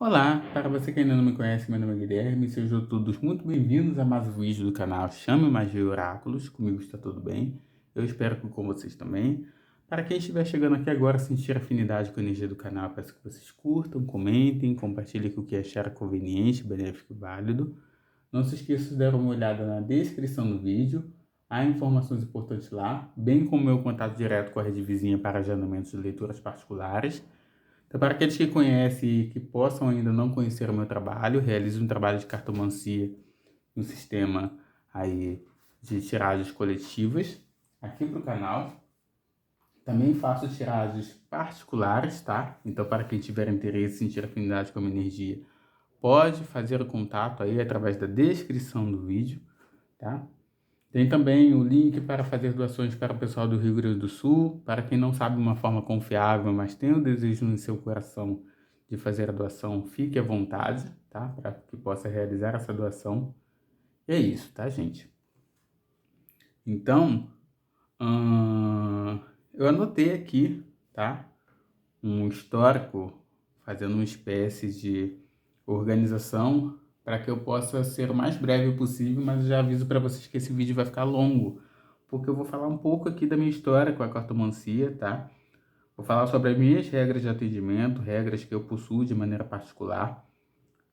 Olá, para você que ainda não me conhece, meu nome é Guilherme, sejam todos muito bem-vindos a mais um vídeo do canal Chame Magia e Oráculos, comigo está tudo bem, eu espero que com vocês também. Para quem estiver chegando aqui agora, sentir afinidade com a energia do canal, peço que vocês curtam, comentem, compartilhem com o que achar conveniente, benéfico e válido. Não se esqueça de dar uma olhada na descrição do vídeo, há informações importantes lá, bem como meu contato direto com a Rede Vizinha para agendamentos de leituras particulares. Então, para aqueles que conhecem e que possam ainda não conhecer o meu trabalho, realizo um trabalho de cartomancia no sistema aí de tiragens coletivas aqui para o canal. Também faço tiragens particulares, tá? Então, para quem tiver interesse em sentir afinidade com a minha energia, pode fazer o contato aí através da descrição do vídeo, tá? Tem também o link para fazer doações para o pessoal do Rio Grande do Sul. Para quem não sabe uma forma confiável, mas tem o desejo no seu coração de fazer a doação, fique à vontade, tá? Para que possa realizar essa doação. E é isso, tá, gente? Então, eu anotei aqui, tá? Um histórico, fazendo uma espécie de organização para que eu possa ser o mais breve possível, mas eu já aviso para vocês que esse vídeo vai ficar longo, porque eu vou falar um pouco aqui da minha história com a cartomancia, tá? Vou falar sobre as minhas regras de atendimento, regras que eu possuo de maneira particular,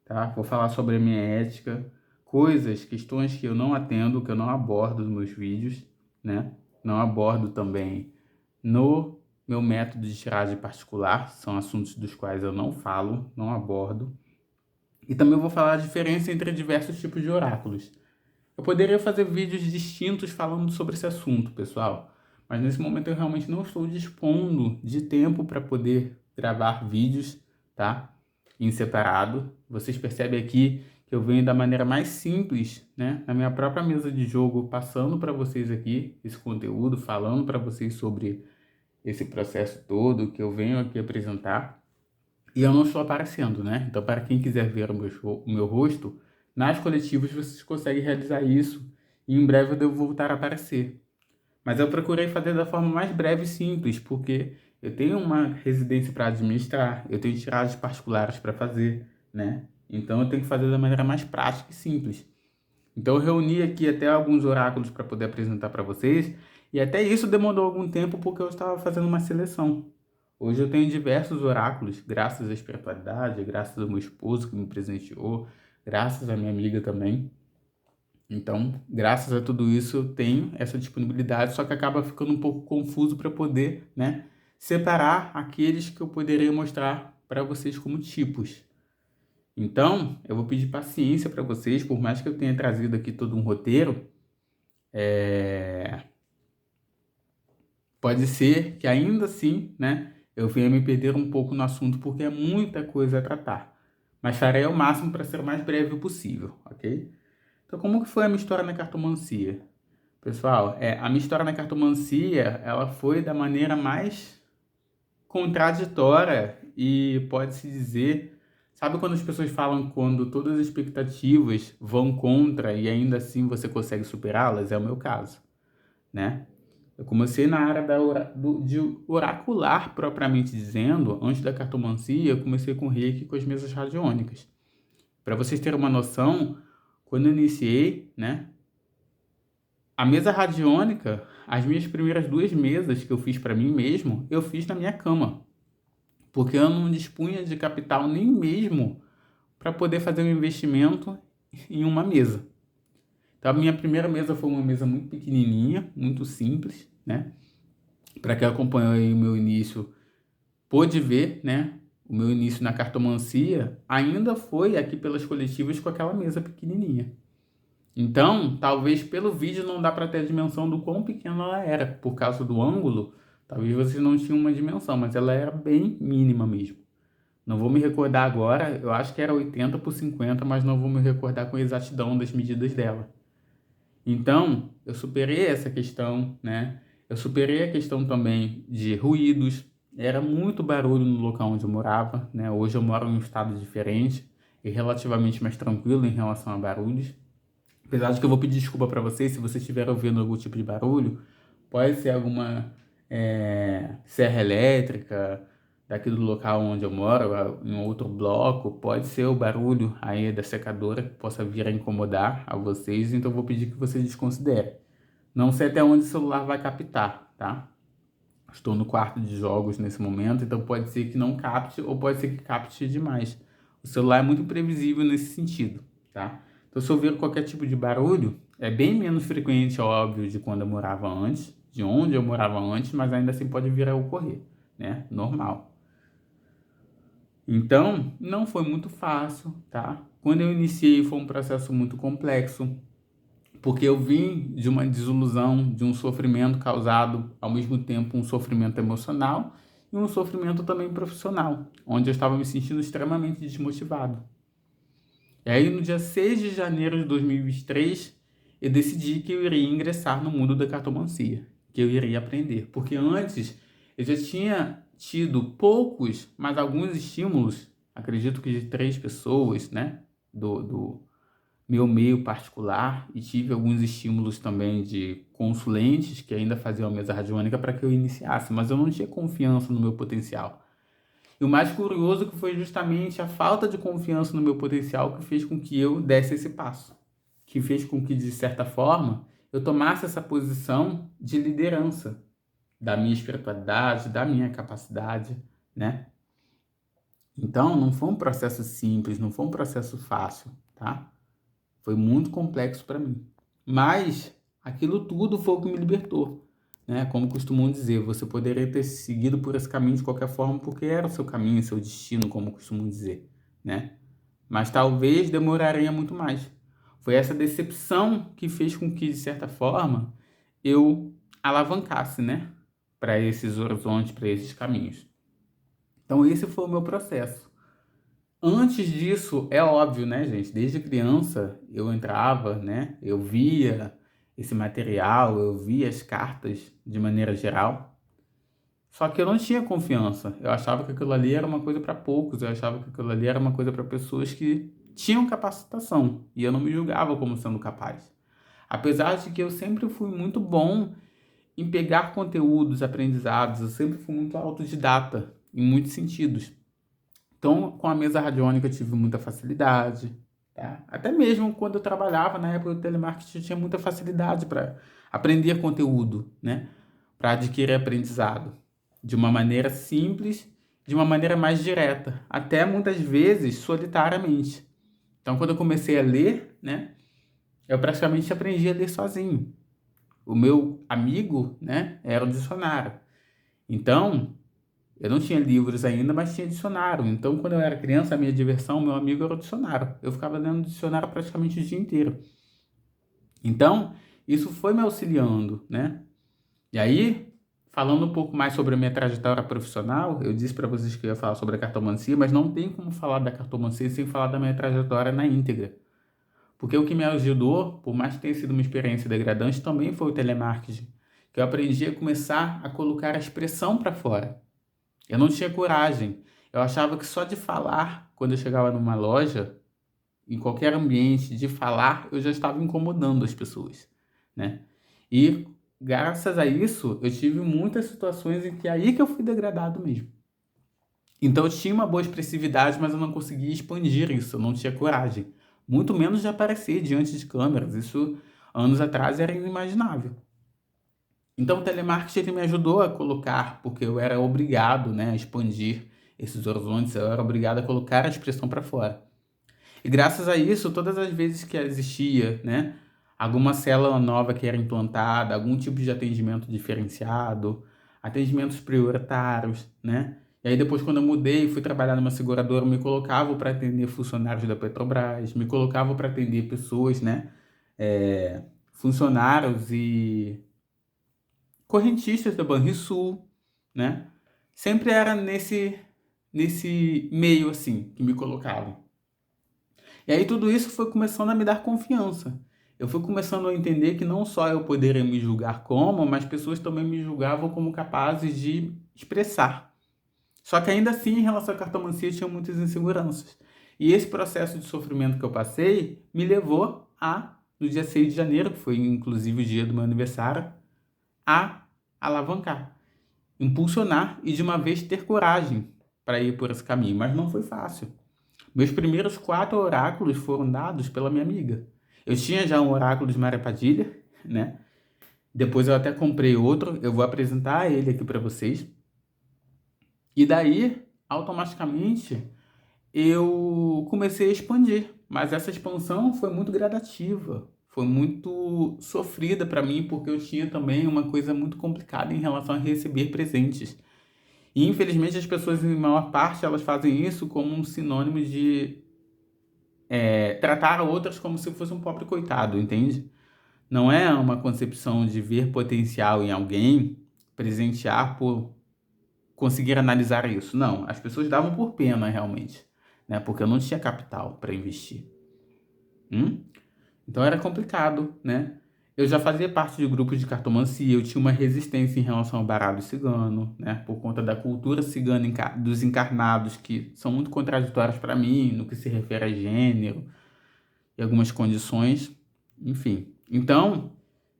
tá? Vou falar sobre a minha ética, coisas, questões que eu não atendo, que eu não abordo nos meus vídeos, né? Não abordo também no meu método de tiragem particular, são assuntos dos quais eu não falo, não abordo. E também vou falar a diferença entre diversos tipos de oráculos. Eu poderia fazer vídeos distintos falando sobre esse assunto, pessoal, mas nesse momento eu realmente não estou dispondo de tempo para poder gravar vídeos, tá? Em separado. Vocês percebem aqui que eu venho da maneira mais simples, né? Na minha própria mesa de jogo, passando para vocês aqui esse conteúdo, falando para vocês sobre esse processo todo que eu venho aqui apresentar. E eu não estou aparecendo, né? Então, para quem quiser ver o meu rosto, nas coletivas vocês conseguem realizar isso e em breve eu devo voltar a aparecer. Mas eu procurei fazer da forma mais breve e simples, porque eu tenho uma residência para administrar, eu tenho tiragens particulares para fazer, né? Então eu tenho que fazer da maneira mais prática e simples. Então eu reuni aqui até alguns oráculos para poder apresentar para vocês, e até isso demorou algum tempo porque eu estava fazendo uma seleção. Hoje eu tenho diversos oráculos, graças à espiritualidade, graças ao meu esposo que me presenteou, graças à minha amiga também. Então, graças a tudo isso, eu tenho essa disponibilidade, só que acaba ficando um pouco confuso para poder, né, separar aqueles que eu poderia mostrar para vocês como tipos. Então, eu vou pedir paciência para vocês, por mais que eu tenha trazido aqui todo um roteiro, pode ser que ainda assim, né, eu venha me perder um pouco no assunto, porque é muita coisa a tratar. Mas farei o máximo para ser o mais breve possível, ok? Então, como que foi a minha história na cartomancia? Pessoal, a minha história na cartomancia, ela foi da maneira mais contraditória e pode-se dizer, sabe quando as pessoas falam quando todas as expectativas vão contra e ainda assim você consegue superá-las? É o meu caso, né? Eu comecei na área de oracular, propriamente dizendo, antes da cartomancia, eu comecei com reiki com as mesas radiônicas. Para vocês terem uma noção, quando eu iniciei, né, a mesa radiônica, as minhas primeiras duas mesas que eu fiz para mim mesmo, eu fiz na minha cama, porque eu não dispunha de capital nem mesmo para poder fazer um investimento em uma mesa. Então, a minha primeira mesa foi uma mesa muito pequenininha, muito simples, né? Para quem acompanhou aí o meu início, pôde ver, né? O meu início na cartomancia ainda foi aqui pelas coletivas com aquela mesa pequenininha. Então, talvez pelo vídeo não dá para ter a dimensão do quão pequena ela era, por causa do ângulo, talvez vocês não tinham uma dimensão, mas ela era bem mínima mesmo. Não vou me recordar agora, eu acho que era 80 por 50, mas não vou me recordar com exatidão das medidas dela. Então, eu superei essa questão, né? Eu superei a questão também de ruídos. Era muito barulho no local onde eu morava, né? Hoje eu moro em um estado diferente e relativamente mais tranquilo em relação a barulhos. Apesar de que eu vou pedir desculpa para vocês se vocês estiverem ouvindo algum tipo de barulho. Pode ser alguma serra elétrica, daqui do local onde eu moro, em outro bloco, pode ser o barulho aí da secadora que possa vir a incomodar a vocês, então eu vou pedir que vocês desconsiderem. Não sei até onde o celular vai captar, tá? Estou no quarto de jogos nesse momento, então pode ser que não capte ou pode ser que capte demais. O celular é muito imprevisível nesse sentido, tá? Então se eu ouvir qualquer tipo de barulho, é bem menos frequente, óbvio, de quando eu morava antes, de onde eu morava antes, mas ainda assim pode vir a ocorrer, né? Normal. Então, não foi muito fácil, tá? Quando eu iniciei foi um processo muito complexo, porque eu vim de uma desilusão, de um sofrimento causado, ao mesmo tempo, um sofrimento emocional e um sofrimento também profissional, onde eu estava me sentindo extremamente desmotivado. E aí, no dia 6 de janeiro de 2023, eu decidi que eu iria ingressar no mundo da cartomancia, que eu iria aprender. Porque antes eu já tinha tido poucos, mas alguns estímulos, acredito que de 3 pessoas, né, do meu meio particular, e tive alguns estímulos também de consulentes que ainda faziam a mesa radiônica para que eu iniciasse, mas eu não tinha confiança no meu potencial. E o mais curioso que foi justamente a falta de confiança no meu potencial que fez com que eu desse esse passo, que fez com que, de certa forma, eu tomasse essa posição de liderança da minha espiritualidade, da minha capacidade, né? Então, não foi um processo simples, não foi um processo fácil, tá? Foi muito complexo para mim. Mas aquilo tudo foi o que me libertou, né? Como costumam dizer, você poderia ter seguido por esse caminho de qualquer forma porque era o seu caminho, seu destino, como costumam dizer, né? Mas talvez demoraria muito mais. Foi essa decepção que fez com que, de certa forma, eu alavancasse, né? Para esses horizontes, para esses caminhos. Então, esse foi o meu processo. Antes disso, é óbvio, né, gente? Desde criança eu entrava, né? Eu via esse material, eu via as cartas de maneira geral. Só que eu não tinha confiança. Eu achava que aquilo ali era uma coisa para poucos, eu achava que aquilo ali era uma coisa para pessoas que tinham capacitação e eu não me julgava como sendo capaz. Apesar de que eu sempre fui muito bom em pegar conteúdos, aprendizados, eu sempre fui muito autodidata em muitos sentidos. Então, com a mesa radiônica eu tive muita facilidade, tá? Até mesmo quando eu trabalhava na época do telemarketing, eu tinha muita facilidade para aprender conteúdo, né? Para adquirir aprendizado de uma maneira simples, de uma maneira mais direta, até muitas vezes solitariamente. Então, quando eu comecei a ler, né, eu praticamente aprendi a ler sozinho. O meu amigo, né, era o dicionário. Então, eu não tinha livros ainda, mas tinha dicionário. Então, quando eu era criança, a minha diversão, meu amigo era o dicionário. Eu ficava lendo dicionário praticamente o dia inteiro. Então, isso foi me auxiliando, né? E aí, falando um pouco mais sobre a minha trajetória profissional, eu disse para vocês que eu ia falar sobre a cartomancia, mas não tem como falar da cartomancia sem falar da minha trajetória na íntegra. Porque o que me ajudou, por mais que tenha sido uma experiência degradante, também foi o telemarketing. Que eu aprendi a começar a colocar a expressão para fora. Eu não tinha coragem. Eu achava que só de falar, quando eu chegava numa loja, em qualquer ambiente, de falar, eu já estava incomodando as pessoas, né? E graças a isso, eu tive muitas situações em que aí que eu fui degradado mesmo. Então eu tinha uma boa expressividade, mas eu não conseguia expandir isso, eu não tinha coragem. Muito menos de aparecer diante de câmeras. Isso, anos atrás, era inimaginável. Então, o telemarketing ele me ajudou a colocar, porque eu era obrigado, né, a expandir esses horizontes, eu era obrigado a colocar a expressão para fora. E graças a isso, todas as vezes que existia, né, alguma célula nova que era implantada, algum tipo de atendimento diferenciado, atendimentos prioritários, né? E aí depois quando eu mudei e fui trabalhar numa seguradora, me colocava para atender funcionários da Petrobras, me colocava para atender pessoas, né, funcionários e correntistas da Banrisul, né? Sempre era nesse meio assim que me colocavam. E aí tudo isso foi começando a me dar confiança. Eu fui começando a entender que não só eu poderia me julgar como, mas pessoas também me julgavam como capazes de expressar. Só que ainda assim, em relação à cartomancia, tinha muitas inseguranças. E esse processo de sofrimento que eu passei me levou a, no dia 6 de janeiro, que foi inclusive o dia do meu aniversário, a alavancar, impulsionar e de uma vez ter coragem para ir por esse caminho, mas não foi fácil. Meus primeiros 4 oráculos foram dados pela minha amiga. Eu tinha já um oráculo de Maria Padilha, né? Depois eu até comprei outro, eu vou apresentar ele aqui para vocês. E daí, automaticamente, eu comecei a expandir. Mas essa expansão foi muito gradativa, foi muito sofrida para mim, porque eu tinha também uma coisa muito complicada em relação a receber presentes. E infelizmente as pessoas, em maior parte, elas fazem isso como um sinônimo de tratar outras como se fosse um pobre coitado, entende? Não é uma concepção de ver potencial em alguém, presentear por conseguir analisar isso. Não, as pessoas davam por pena realmente, né? Porque eu não tinha capital para investir. Então era complicado, né? Eu já fazia parte de grupos de cartomancia, eu tinha uma resistência em relação ao baralho cigano, né? Por conta da cultura cigana dos encarnados, que são muito contraditórias para mim, no que se refere a gênero e algumas condições, enfim. Então,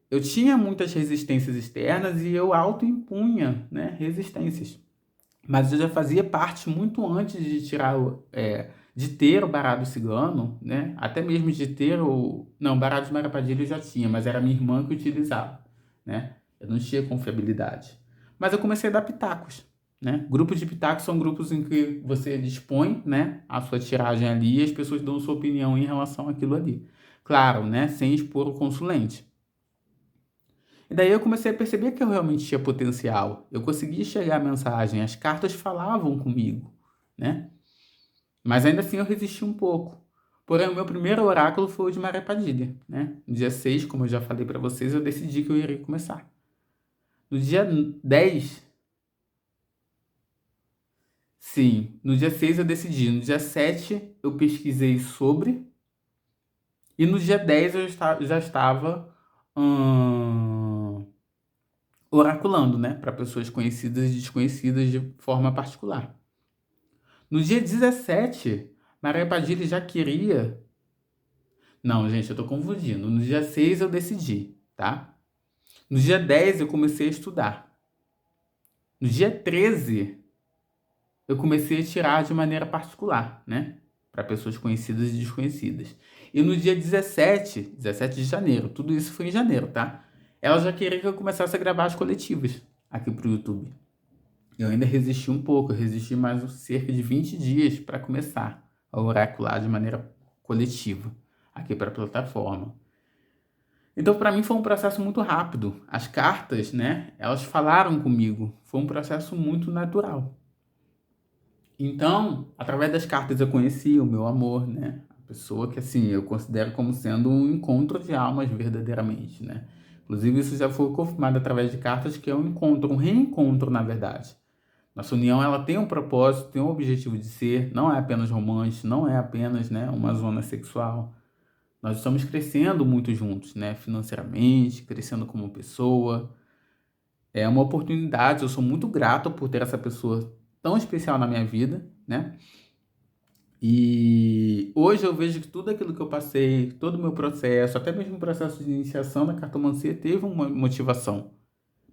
eu tinha muitas resistências externas e eu autoimpunha, né, resistências. Mas eu já fazia parte muito antes de de ter o baralho cigano, né? Até mesmo de ter o... Não, baralho de Maria Padilha eu já tinha, mas era minha irmã que utilizava, né? Eu não tinha confiabilidade. Mas eu comecei a dar pitacos, né? Grupos de pitacos são grupos em que você dispõe, né, a sua tiragem ali e as pessoas dão sua opinião em relação àquilo ali. Claro, né, sem expor o consulente. E daí eu comecei a perceber que eu realmente tinha potencial. Eu conseguia enxergar a mensagem, as cartas falavam comigo, né? Mas ainda assim eu resisti um pouco. Porém, o meu primeiro oráculo foi o de Maria Padilha, né? No dia 6, como eu já falei para vocês, eu decidi que eu iria começar. No dia 10, sim, no dia 6 eu decidi. No dia 7 eu pesquisei sobre. E no dia 10 eu já estava oraculando, né? Para pessoas conhecidas e desconhecidas de forma particular. No dia 17, Maria Padilha já queria. Não, gente, eu tô confundindo. No dia 6 eu decidi, tá? No dia 10 eu comecei a estudar. No dia 13 eu comecei a tirar de maneira particular, né? Para pessoas conhecidas e desconhecidas. E no dia 17 de janeiro, tudo isso foi em janeiro, tá? Ela já queria que eu começasse a gravar as coletivas aqui pro YouTube. Eu ainda resisti um pouco, eu resisti mais cerca de 20 dias para começar a oracular de maneira coletiva aqui para a plataforma. Então, para mim foi um processo muito rápido. As cartas, né, elas falaram comigo. Foi um processo muito natural. Então, através das cartas eu conheci o meu amor, né? A pessoa que, assim, eu considero como sendo um encontro de almas verdadeiramente, né? Inclusive, isso já foi confirmado através de cartas, que é um encontro, um reencontro, na verdade. Nossa união, ela tem um propósito, tem um objetivo de ser, não é apenas romântico, não é apenas, né, uma zona sexual. Nós estamos crescendo muito juntos, né, financeiramente, crescendo como pessoa. É uma oportunidade, eu sou muito grato por ter essa pessoa tão especial na minha vida, né? E hoje eu vejo que tudo aquilo que eu passei, todo o meu processo, até mesmo o processo de iniciação da cartomancia, teve uma motivação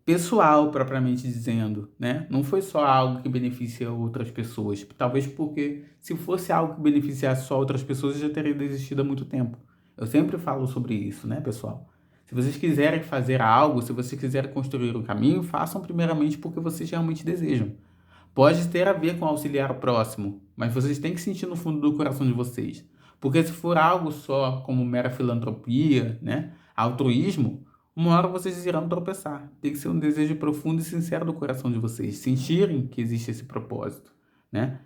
pessoal, propriamente dizendo, né? Não foi só algo que beneficia outras pessoas. Talvez porque se fosse algo que beneficiasse só outras pessoas, eu já teria desistido há muito tempo. Eu sempre falo sobre isso, né, pessoal? Se vocês quiserem fazer algo, se vocês quiserem construir um caminho, façam primeiramente porque vocês realmente desejam. Pode ter a ver com auxiliar o próximo, mas vocês têm que sentir no fundo do coração de vocês. Porque se for algo só como mera filantropia, né, altruísmo, uma hora vocês irão tropeçar. Tem que ser um desejo profundo e sincero do coração de vocês, sentirem que existe esse propósito, né?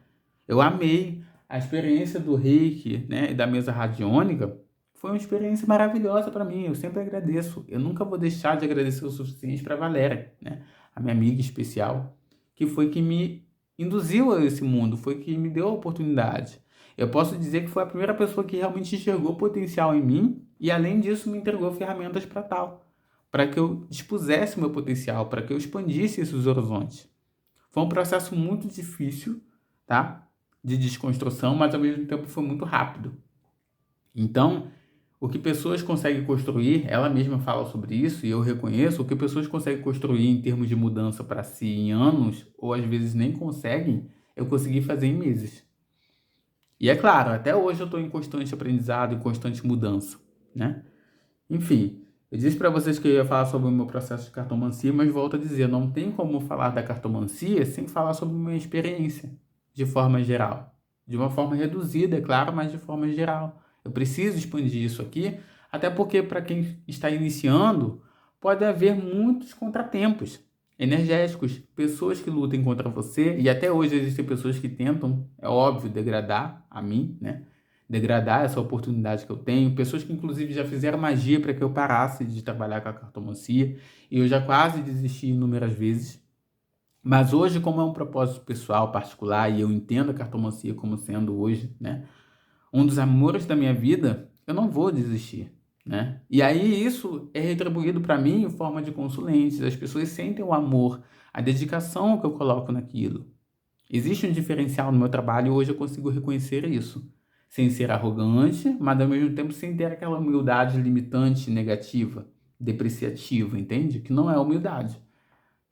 Eu amei a experiência do Reiki, né, e da mesa radiônica. Foi uma experiência maravilhosa para mim. Eu sempre agradeço. Eu nunca vou deixar de agradecer o suficiente para a Valéria, né, a minha amiga especial, que foi que me induziu a esse mundo, foi que me deu a oportunidade. Eu posso dizer que foi a primeira pessoa que realmente enxergou potencial em mim e, além disso, me entregou ferramentas para tal, para que eu dispusesse o meu potencial, para que eu expandisse esses horizontes. Foi um processo muito difícil, tá? De desconstrução, mas ao mesmo tempo foi muito rápido. Então, o que pessoas conseguem construir, ela mesma fala sobre isso e eu reconheço, o que pessoas conseguem construir em termos de mudança para si em anos, ou às vezes nem conseguem, eu consegui fazer em meses. E é claro, até hoje eu estou em constante aprendizado, em constante mudança, né? Enfim, eu disse para vocês que eu ia falar sobre o meu processo de cartomancia, mas volto a dizer, não tem como falar da cartomancia sem falar sobre a minha experiência, de forma geral. De uma forma reduzida, é claro, mas de forma geral. Eu preciso expandir isso aqui, até porque para quem está iniciando, pode haver muitos contratempos energéticos, pessoas que lutem contra você, e até hoje existem pessoas que tentam, é óbvio, degradar a mim, né? Degradar essa oportunidade que eu tenho, pessoas que inclusive já fizeram magia para que eu parasse de trabalhar com a cartomancia, e eu já quase desisti inúmeras vezes. Mas hoje, como é um propósito pessoal, particular, e eu entendo a cartomancia como sendo hoje, né, um dos amores da minha vida, eu não vou desistir, né? E aí isso é retribuído para mim em forma de consulentes. As pessoas sentem o amor, a dedicação que eu coloco naquilo. Existe um diferencial no meu trabalho e hoje eu consigo reconhecer isso. Sem ser arrogante, mas ao mesmo tempo sem ter aquela humildade limitante, negativa, depreciativa, entende? Que não é humildade.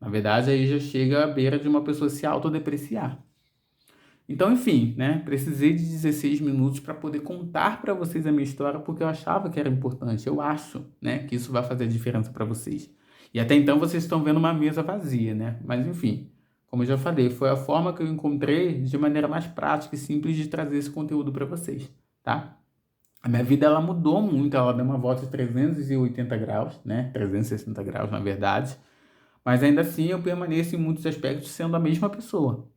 Na verdade, aí já chega à beira de uma pessoa se autodepreciar. Então, enfim, né? Precisei de 16 minutos para poder contar para vocês a minha história, porque eu achava que era importante. Eu acho, né, que isso vai fazer a diferença para vocês. E até então vocês estão vendo uma mesa vazia, né? Mas enfim, como eu já falei, foi a forma que eu encontrei de maneira mais prática e simples de trazer esse conteúdo para vocês, tá? A minha vida ela mudou muito, ela deu uma volta de 380 graus, né? 360 graus, na verdade. Mas ainda assim eu permaneço em muitos aspectos sendo a mesma pessoa.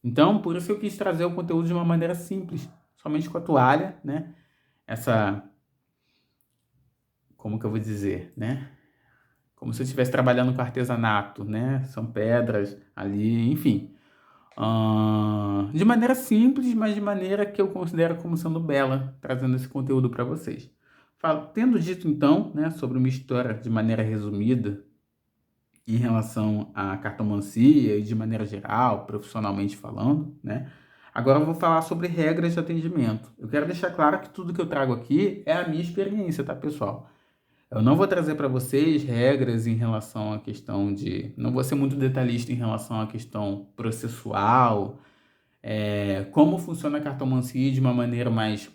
Então, por isso eu quis trazer o conteúdo de uma maneira simples, somente com a toalha, né? Essa, como que eu vou dizer, né? Como se eu estivesse trabalhando com artesanato, né? São pedras ali, enfim. De maneira simples, mas de maneira que eu considero como sendo bela, trazendo esse conteúdo para vocês. Tendo dito então, né, sobre uma história de maneira resumida, em relação à cartomancia e de maneira geral, profissionalmente falando, né? Agora eu vou falar sobre regras de atendimento. Eu quero deixar claro que tudo que eu trago aqui é a minha experiência, tá, pessoal? Eu não vou trazer para vocês regras em relação à questão de... Não vou ser muito detalhista em relação à questão processual, como funciona a cartomancia de uma maneira mais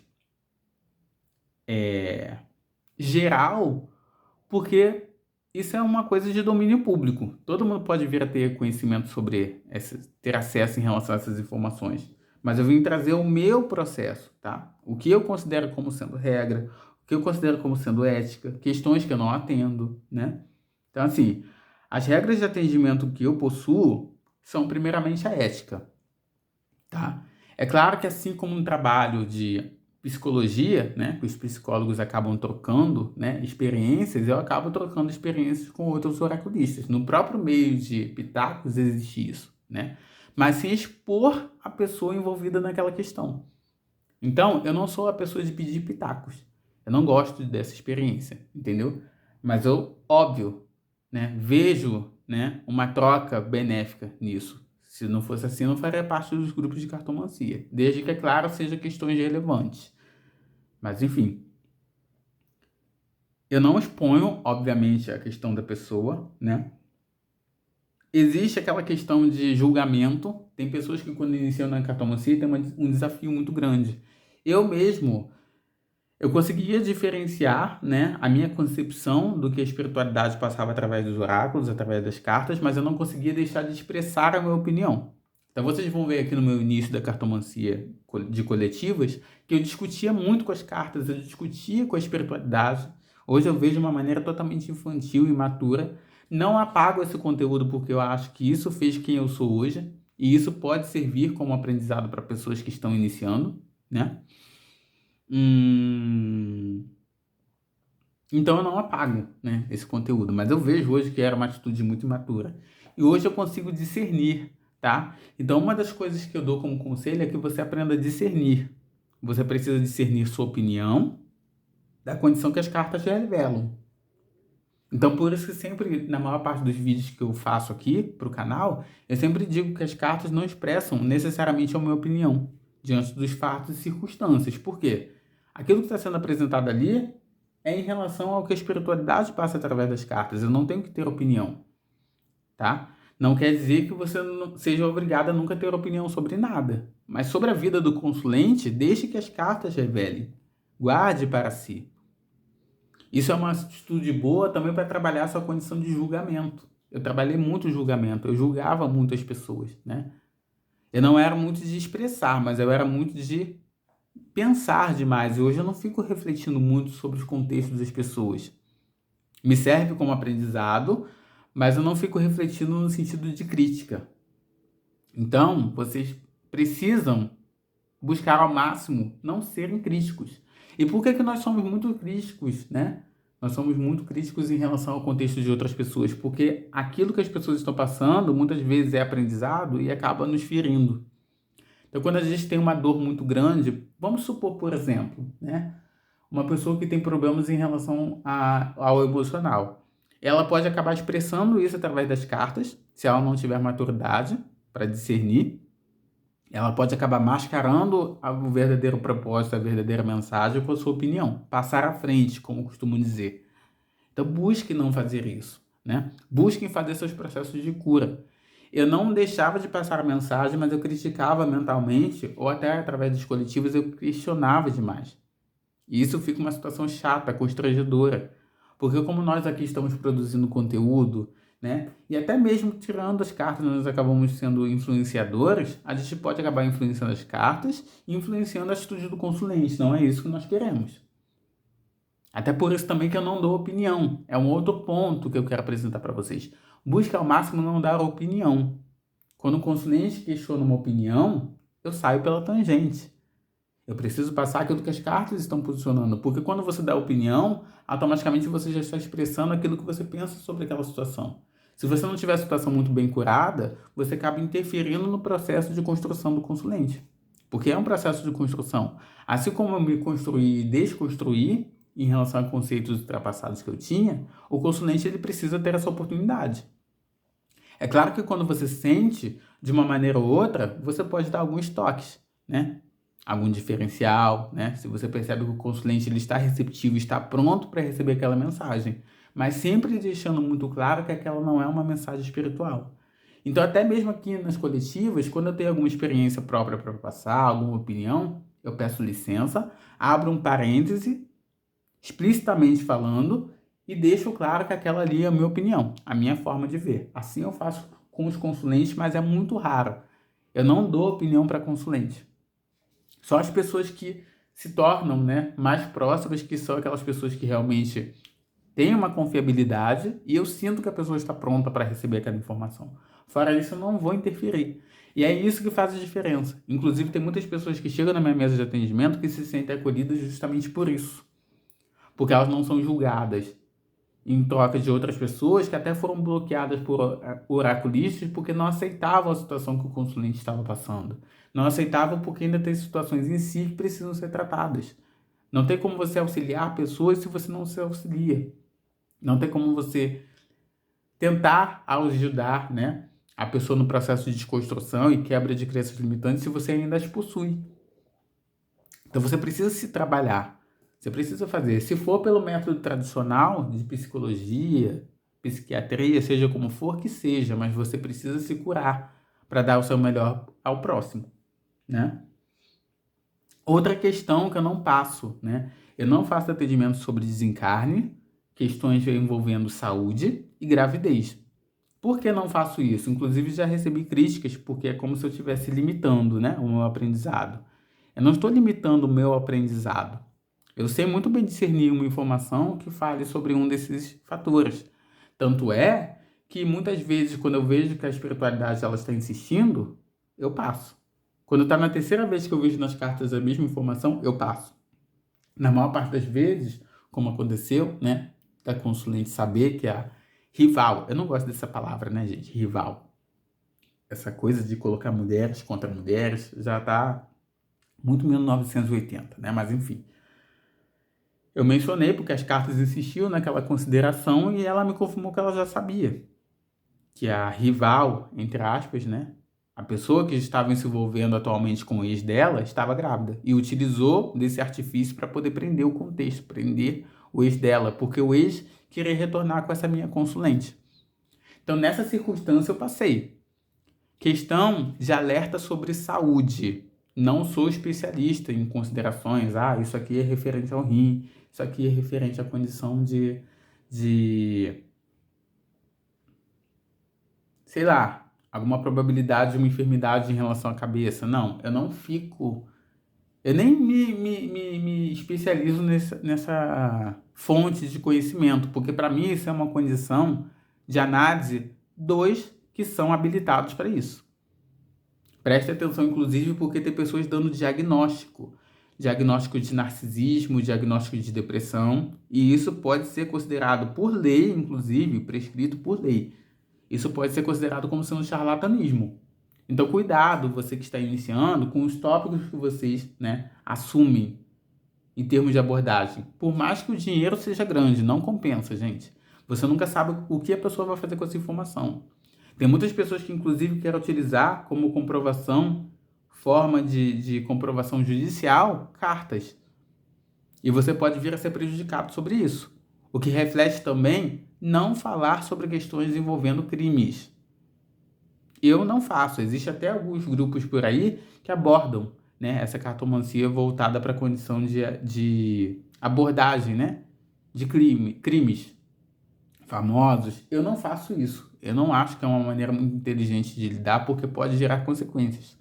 geral, porque isso é uma coisa de domínio público. Todo mundo pode vir a ter conhecimento sobre ter acesso em relação a essas informações. Mas eu vim trazer o meu processo, tá? O que eu considero como sendo regra, o que eu considero como sendo ética, questões que eu não atendo, né? Então, assim, as regras de atendimento que eu possuo são primeiramente a ética, tá? É claro que assim como um trabalho de psicologia, né, que os psicólogos acabam trocando, né, experiências, eu acabo trocando experiências com outros oraculistas. No próprio meio de pitacos existe isso, né? Mas sem expor a pessoa envolvida naquela questão. Então, eu não sou a pessoa de pedir pitacos. Eu não gosto dessa experiência, entendeu? Mas eu, óbvio, né, vejo, né, uma troca benéfica nisso. Se não fosse assim, eu não faria parte dos grupos de cartomancia. Desde que, é claro, sejam questões relevantes. Mas, enfim. Eu não exponho, obviamente, a questão da pessoa, né? Existe aquela questão de julgamento. Tem pessoas que, quando iniciam na cartomancia, têm um desafio muito grande. Eu mesmo, eu conseguia diferenciar, né, a minha concepção do que a espiritualidade passava através dos oráculos, através das cartas, mas eu não conseguia deixar de expressar a minha opinião. Então vocês vão ver aqui no meu início da cartomancia de coletivas que eu discutia muito com as cartas, eu discutia com a espiritualidade. Hoje eu vejo de uma maneira totalmente infantil e imatura. Não apago esse conteúdo porque eu acho que isso fez quem eu sou hoje e isso pode servir como aprendizado para pessoas que estão iniciando, né? Então eu não apago, né, esse conteúdo, mas eu vejo hoje que era uma atitude muito imatura. E hoje eu consigo discernir, tá? Então uma das coisas que eu dou como conselho é que você aprenda a discernir. Você precisa discernir sua opinião da condição que as cartas revelam. Então por isso que sempre, na maior parte dos vídeos que eu faço aqui pro canal, eu sempre digo que as cartas não expressam necessariamente a minha opinião diante dos fatos e circunstâncias. Por quê? Aquilo que está sendo apresentado ali é em relação ao que a espiritualidade passa através das cartas. Eu não tenho que ter opinião, tá? Não quer dizer que você seja obrigado a nunca ter opinião sobre nada. Mas sobre a vida do consulente, deixe que as cartas revelem. Guarde para si. Isso é uma atitude boa também para trabalhar a sua condição de julgamento. Eu trabalhei muito julgamento, eu julgava muitas pessoas, né? Eu não era muito de expressar, mas eu era muito de pensar demais. E hoje eu não fico refletindo muito sobre os contextos das pessoas. Me serve como aprendizado, mas eu não fico refletindo no sentido de crítica. Então, vocês precisam buscar ao máximo não serem críticos. E por que nós somos muito críticos, né? Nós somos muito críticos em relação ao contexto de outras pessoas, porque aquilo que as pessoas estão passando muitas vezes é aprendizado e acaba nos ferindo. Então, quando a gente tem uma dor muito grande, vamos supor, por exemplo, né? Uma pessoa que tem problemas em relação ao emocional. Ela pode acabar expressando isso através das cartas, se ela não tiver maturidade para discernir. Ela pode acabar mascarando o verdadeiro propósito, a verdadeira mensagem com a sua opinião. Passar à frente, como costumo dizer. Então, busque não fazer isso, né? Busquem fazer seus processos de cura. Eu não deixava de passar a mensagem, mas eu criticava mentalmente, ou até através dos coletivos eu questionava demais. E isso fica uma situação chata, constrangedora. Porque como nós aqui estamos produzindo conteúdo, né? E até mesmo tirando as cartas, nós acabamos sendo influenciadores, a gente pode acabar influenciando as cartas e influenciando a atitude do consulente. Não é isso que nós queremos. Até por isso também que eu não dou opinião. É um outro ponto que eu quero apresentar para vocês. Busque ao máximo não dar opinião. Quando o consulente questiona uma opinião, eu saio pela tangente. Eu preciso passar aquilo que as cartas estão posicionando, porque quando você dá opinião, automaticamente você já está expressando aquilo que você pensa sobre aquela situação. Se você não tiver a situação muito bem curada, você acaba interferindo no processo de construção do consulente. Porque é um processo de construção. Assim como eu me construí e desconstruí em relação a conceitos ultrapassados que eu tinha, o consulente ele precisa ter essa oportunidade. É claro que quando você sente de uma maneira ou outra, você pode dar alguns toques, né? Algum diferencial, né? Se você percebe que o consulente ele está receptivo, está pronto para receber aquela mensagem, mas sempre deixando muito claro que aquela não é uma mensagem espiritual. Então, até mesmo aqui nas coletivas, quando eu tenho alguma experiência própria para passar, alguma opinião, eu peço licença, abro um parêntese, explicitamente falando, e deixo claro que aquela ali é a minha opinião, a minha forma de ver. Assim eu faço com os consulentes, mas é muito raro. Eu não dou opinião para consulente. Só as pessoas que se tornam, né, mais próximas, que são aquelas pessoas que realmente têm uma confiabilidade e eu sinto que a pessoa está pronta para receber aquela informação. Fora isso, eu não vou interferir. E é isso que faz a diferença. Inclusive, tem muitas pessoas que chegam na minha mesa de atendimento que se sentem acolhidas justamente por isso. Porque elas não são julgadas em troca de outras pessoas que até foram bloqueadas por oraculistas porque não aceitavam a situação que o consulente estava passando. Não aceitavam porque ainda tem situações em si que precisam ser tratadas. Não tem como você auxiliar pessoas se você não se auxilia. Não tem como você tentar ajudar, né, a pessoa no processo de desconstrução e quebra de crenças limitantes se você ainda as possui. Então você precisa se trabalhar. Você precisa fazer. Se for pelo método tradicional de psicologia, psiquiatria, seja como for que seja, mas você precisa se curar para dar o seu melhor ao próximo, né? Outra questão que eu não passo, né? Eu não faço atendimento sobre desencarne, questões envolvendo saúde e gravidez. Por que não faço isso? Inclusive já recebi críticas porque é como se eu estivesse limitando, né, o meu aprendizado. Eu não estou limitando o meu aprendizado. Eu sei muito bem discernir uma informação que fale sobre um desses fatores. Tanto é que muitas vezes, quando eu vejo que a espiritualidade ela está insistindo, eu passo. Quando está na terceira vez que eu vejo nas cartas a mesma informação, eu passo. Na maior parte das vezes, como aconteceu, né, da consulente saber que a rival, eu não gosto dessa palavra, né, gente, rival. Essa coisa de colocar mulheres contra mulheres já está muito 1980, né, mas enfim. Eu mencionei porque as cartas insistiam naquela consideração e ela me confirmou que ela já sabia. Que a rival, entre aspas, né? A pessoa que estava se envolvendo atualmente com o ex dela estava grávida. E utilizou desse artifício para poder prender o contexto, prender o ex dela. Porque o ex queria retornar com essa minha consulente. Então, nessa circunstância, eu passei. Questão de alerta sobre saúde. Não sou especialista em considerações. Isso aqui é referente ao rim, isso aqui é referente à condição de sei lá, alguma probabilidade de uma enfermidade em relação à cabeça. Não, eu não fico. Eu nem me especializo nessa fonte de conhecimento, porque para mim isso é uma condição de análise dos que são habilitados para isso. Preste atenção, inclusive, porque tem pessoas dando diagnóstico. Diagnóstico de narcisismo, diagnóstico de depressão, e isso pode ser considerado por lei, inclusive, prescrito por lei. Isso pode ser considerado como sendo charlatanismo. Então, cuidado, você que está iniciando, com os tópicos que vocês, assumem em termos de abordagem. Por mais que o dinheiro seja grande, não compensa, gente. Você nunca sabe o que a pessoa vai fazer com essa informação. Tem muitas pessoas que, inclusive, querem utilizar como comprovação, forma de comprovação judicial, cartas. E você pode vir a ser prejudicado sobre isso. O que reflete também não falar sobre questões envolvendo crimes. Eu não faço. Existe até alguns grupos por aí que abordam, essa cartomancia voltada para a condição de abordagem, de crimes famosos. Eu não faço isso. Eu não acho que é uma maneira muito inteligente de lidar, porque pode gerar consequências.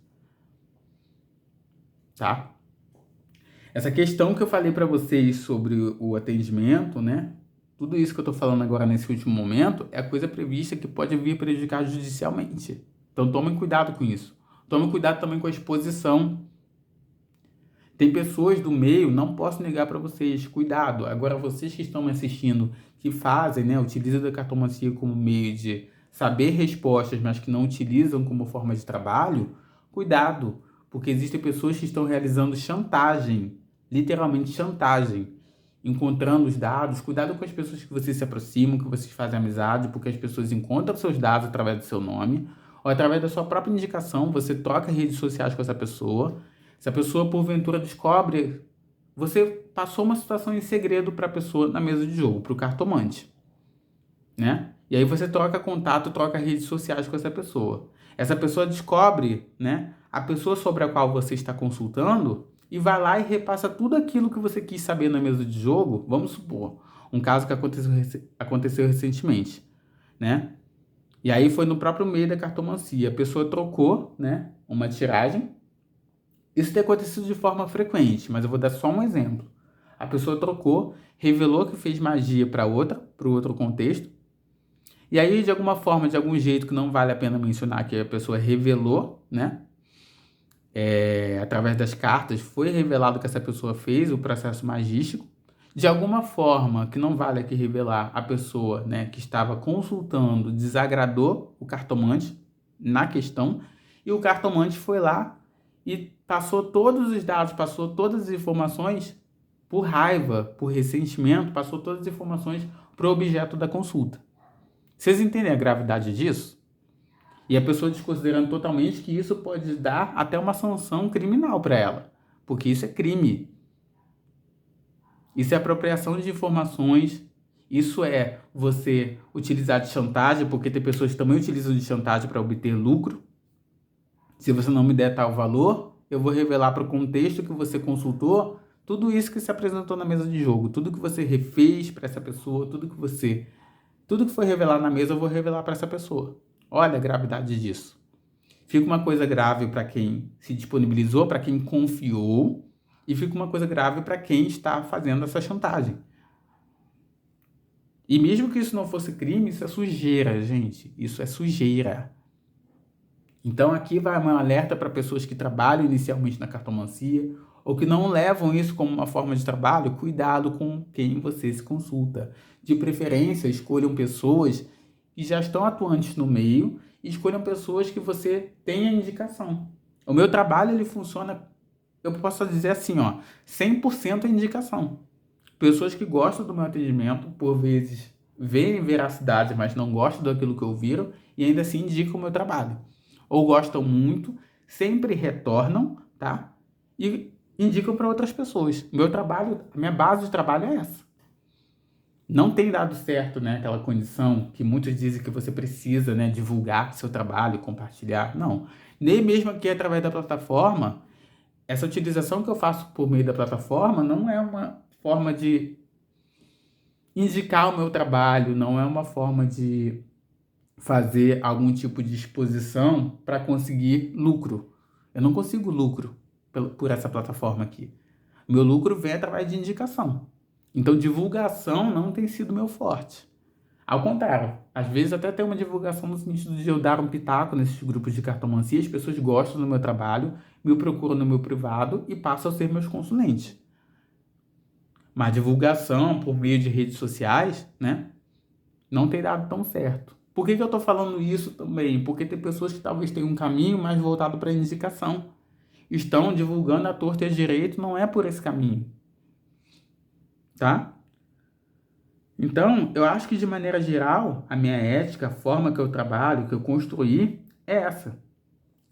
Tá? Essa questão que eu falei para vocês sobre o atendimento, tudo isso que eu estou falando agora nesse último momento é coisa prevista que pode vir prejudicar judicialmente. Então tomem cuidado com isso. Tomem cuidado também com a exposição. Tem pessoas do meio, não posso negar para vocês, cuidado. Agora vocês que estão me assistindo, que fazem, utilizam da cartomancia como meio de saber respostas, mas que não utilizam como forma de trabalho, cuidado, porque existem pessoas que estão realizando chantagem, literalmente chantagem, encontrando os dados. Cuidado com as pessoas que vocês se aproximam, que vocês fazem amizade, porque as pessoas encontram seus dados através do seu nome, ou através da sua própria indicação, você troca redes sociais com essa pessoa. Se a pessoa, porventura, descobre, você passou uma situação em segredo para a pessoa na mesa de jogo, para o cartomante, E aí você troca contato, troca redes sociais com essa pessoa. Essa pessoa descobre, a pessoa sobre a qual você está consultando e vai lá e repassa tudo aquilo que você quis saber na mesa de jogo. Vamos supor, um caso que aconteceu recentemente, E aí foi no próprio meio da cartomancia. A pessoa trocou, uma tiragem. Isso tem acontecido de forma frequente, mas eu vou dar só um exemplo. A pessoa trocou, revelou que fez magia para outro contexto. E aí, de alguma forma, de algum jeito que não vale a pena mencionar, que a pessoa revelou, através das cartas, foi revelado que essa pessoa fez o processo magístico. De alguma forma, que não vale aqui revelar, a pessoa, que estava consultando desagradou o cartomante na questão, e o cartomante foi lá e passou todos os dados, passou todas as informações por raiva, por ressentimento, passou todas as informações para o objeto da consulta. Vocês entendem a gravidade disso? E a pessoa desconsiderando totalmente que isso pode dar até uma sanção criminal para ela, porque isso é crime. Isso é apropriação de informações, isso é você utilizar de chantagem, porque tem pessoas que também utilizam de chantagem para obter lucro. Se você não me der tal valor, eu vou revelar para o contexto que você consultou tudo isso que se apresentou na mesa de jogo, tudo que você refez para essa pessoa, tudo que foi revelado na mesa, eu vou revelar para essa pessoa. Olha a gravidade disso. Fica uma coisa grave para quem se disponibilizou, para quem confiou, e fica uma coisa grave para quem está fazendo essa chantagem. E mesmo que isso não fosse crime, isso é sujeira, gente. Isso é sujeira. Então aqui vai um alerta para pessoas que trabalham inicialmente na cartomancia ou que não levam isso como uma forma de trabalho. Cuidado com quem você se consulta. De preferência, escolham pessoas que já estão atuantes no meio e escolham pessoas que você tenha indicação. O meu trabalho, ele funciona, eu posso dizer assim, 100% indicação. Pessoas que gostam do meu atendimento, por vezes veem veracidade, mas não gostam daquilo que ouviram e ainda assim indicam o meu trabalho. Ou gostam muito, sempre retornam, tá? E indicam para outras pessoas. Meu trabalho, a minha base de trabalho é essa. Não tem dado certo, né, aquela condição que muitos dizem que você precisa, né, divulgar seu trabalho, compartilhar. Não. Nem mesmo aqui através da plataforma, essa utilização que eu faço por meio da plataforma não é uma forma de indicar o meu trabalho, não é uma forma de fazer algum tipo de exposição para conseguir lucro. Eu não consigo lucro por essa plataforma aqui. Meu lucro vem através de indicação. Então, divulgação não tem sido meu forte. Ao contrário, às vezes até tem uma divulgação no sentido de eu dar um pitaco nesses grupos de cartomancia, as pessoas gostam do meu trabalho, me procuram no meu privado e passam a ser meus consulentes. Mas divulgação por meio de redes sociais, né, não tem dado tão certo. Por que eu estou falando isso também? Porque tem pessoas que talvez tenham um caminho mais voltado para a indicação. Estão divulgando à torta e à direita, não é por esse caminho, tá? Então, eu acho que de maneira geral, a minha ética, a forma que eu trabalho, que eu construí, é essa.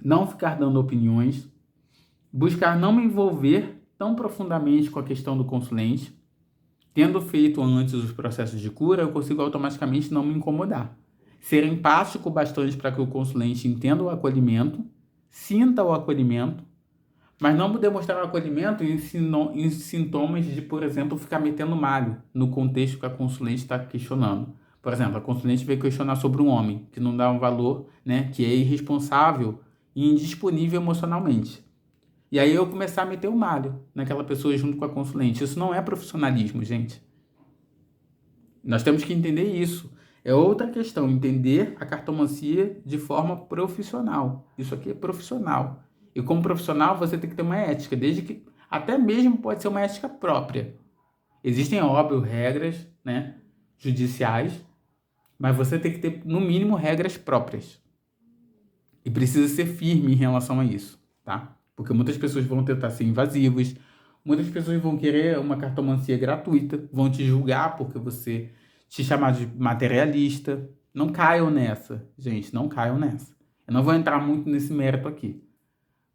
Não ficar dando opiniões, buscar não me envolver tão profundamente com a questão do consulente. Tendo feito antes os processos de cura, eu consigo automaticamente não me incomodar. Ser empático bastante para que o consulente entenda o acolhimento, sinta o acolhimento, mas não demonstrar o acolhimento em sintomas de, por exemplo, ficar metendo malho no contexto que a consulente está questionando. Por exemplo, a consulente veio questionar sobre um homem que não dá um valor, né, que é irresponsável e indisponível emocionalmente. E aí eu começar a meter o malho naquela pessoa junto com a consulente. Isso não é profissionalismo, gente. Nós temos que entender isso. É outra questão, entender a cartomancia de forma profissional. Isso aqui é profissional. E como profissional, você tem que ter uma ética, desde que até mesmo pode ser uma ética própria. Existem, óbvio, regras, né, judiciais, mas você tem que ter, no mínimo, regras próprias. E precisa ser firme em relação a isso, tá? Porque muitas pessoas vão tentar ser invasivas, muitas pessoas vão querer uma cartomancia gratuita, vão te julgar porque você te chamar de materialista. Não caiam nessa, gente, não caiam nessa. Eu não vou entrar muito nesse mérito aqui.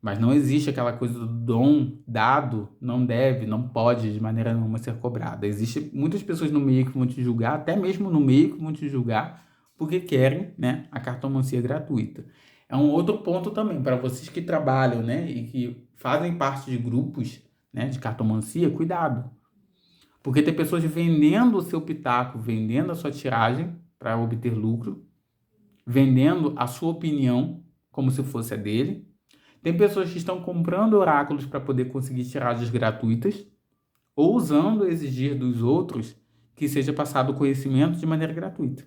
Mas não existe aquela coisa do dom dado, não deve, não pode de maneira nenhuma ser cobrada. Existem muitas pessoas no meio que vão te julgar, até mesmo no meio que vão te julgar, porque querem, né, a cartomancia gratuita. É um outro ponto também, para vocês que trabalham, né, e que fazem parte de grupos, né, de cartomancia, cuidado. Porque tem pessoas vendendo o seu pitaco, vendendo a sua tiragem para obter lucro, vendendo a sua opinião como se fosse a dele. Tem pessoas que estão comprando oráculos para poder conseguir tiragens gratuitas, ousando exigir dos outros que seja passado o conhecimento de maneira gratuita.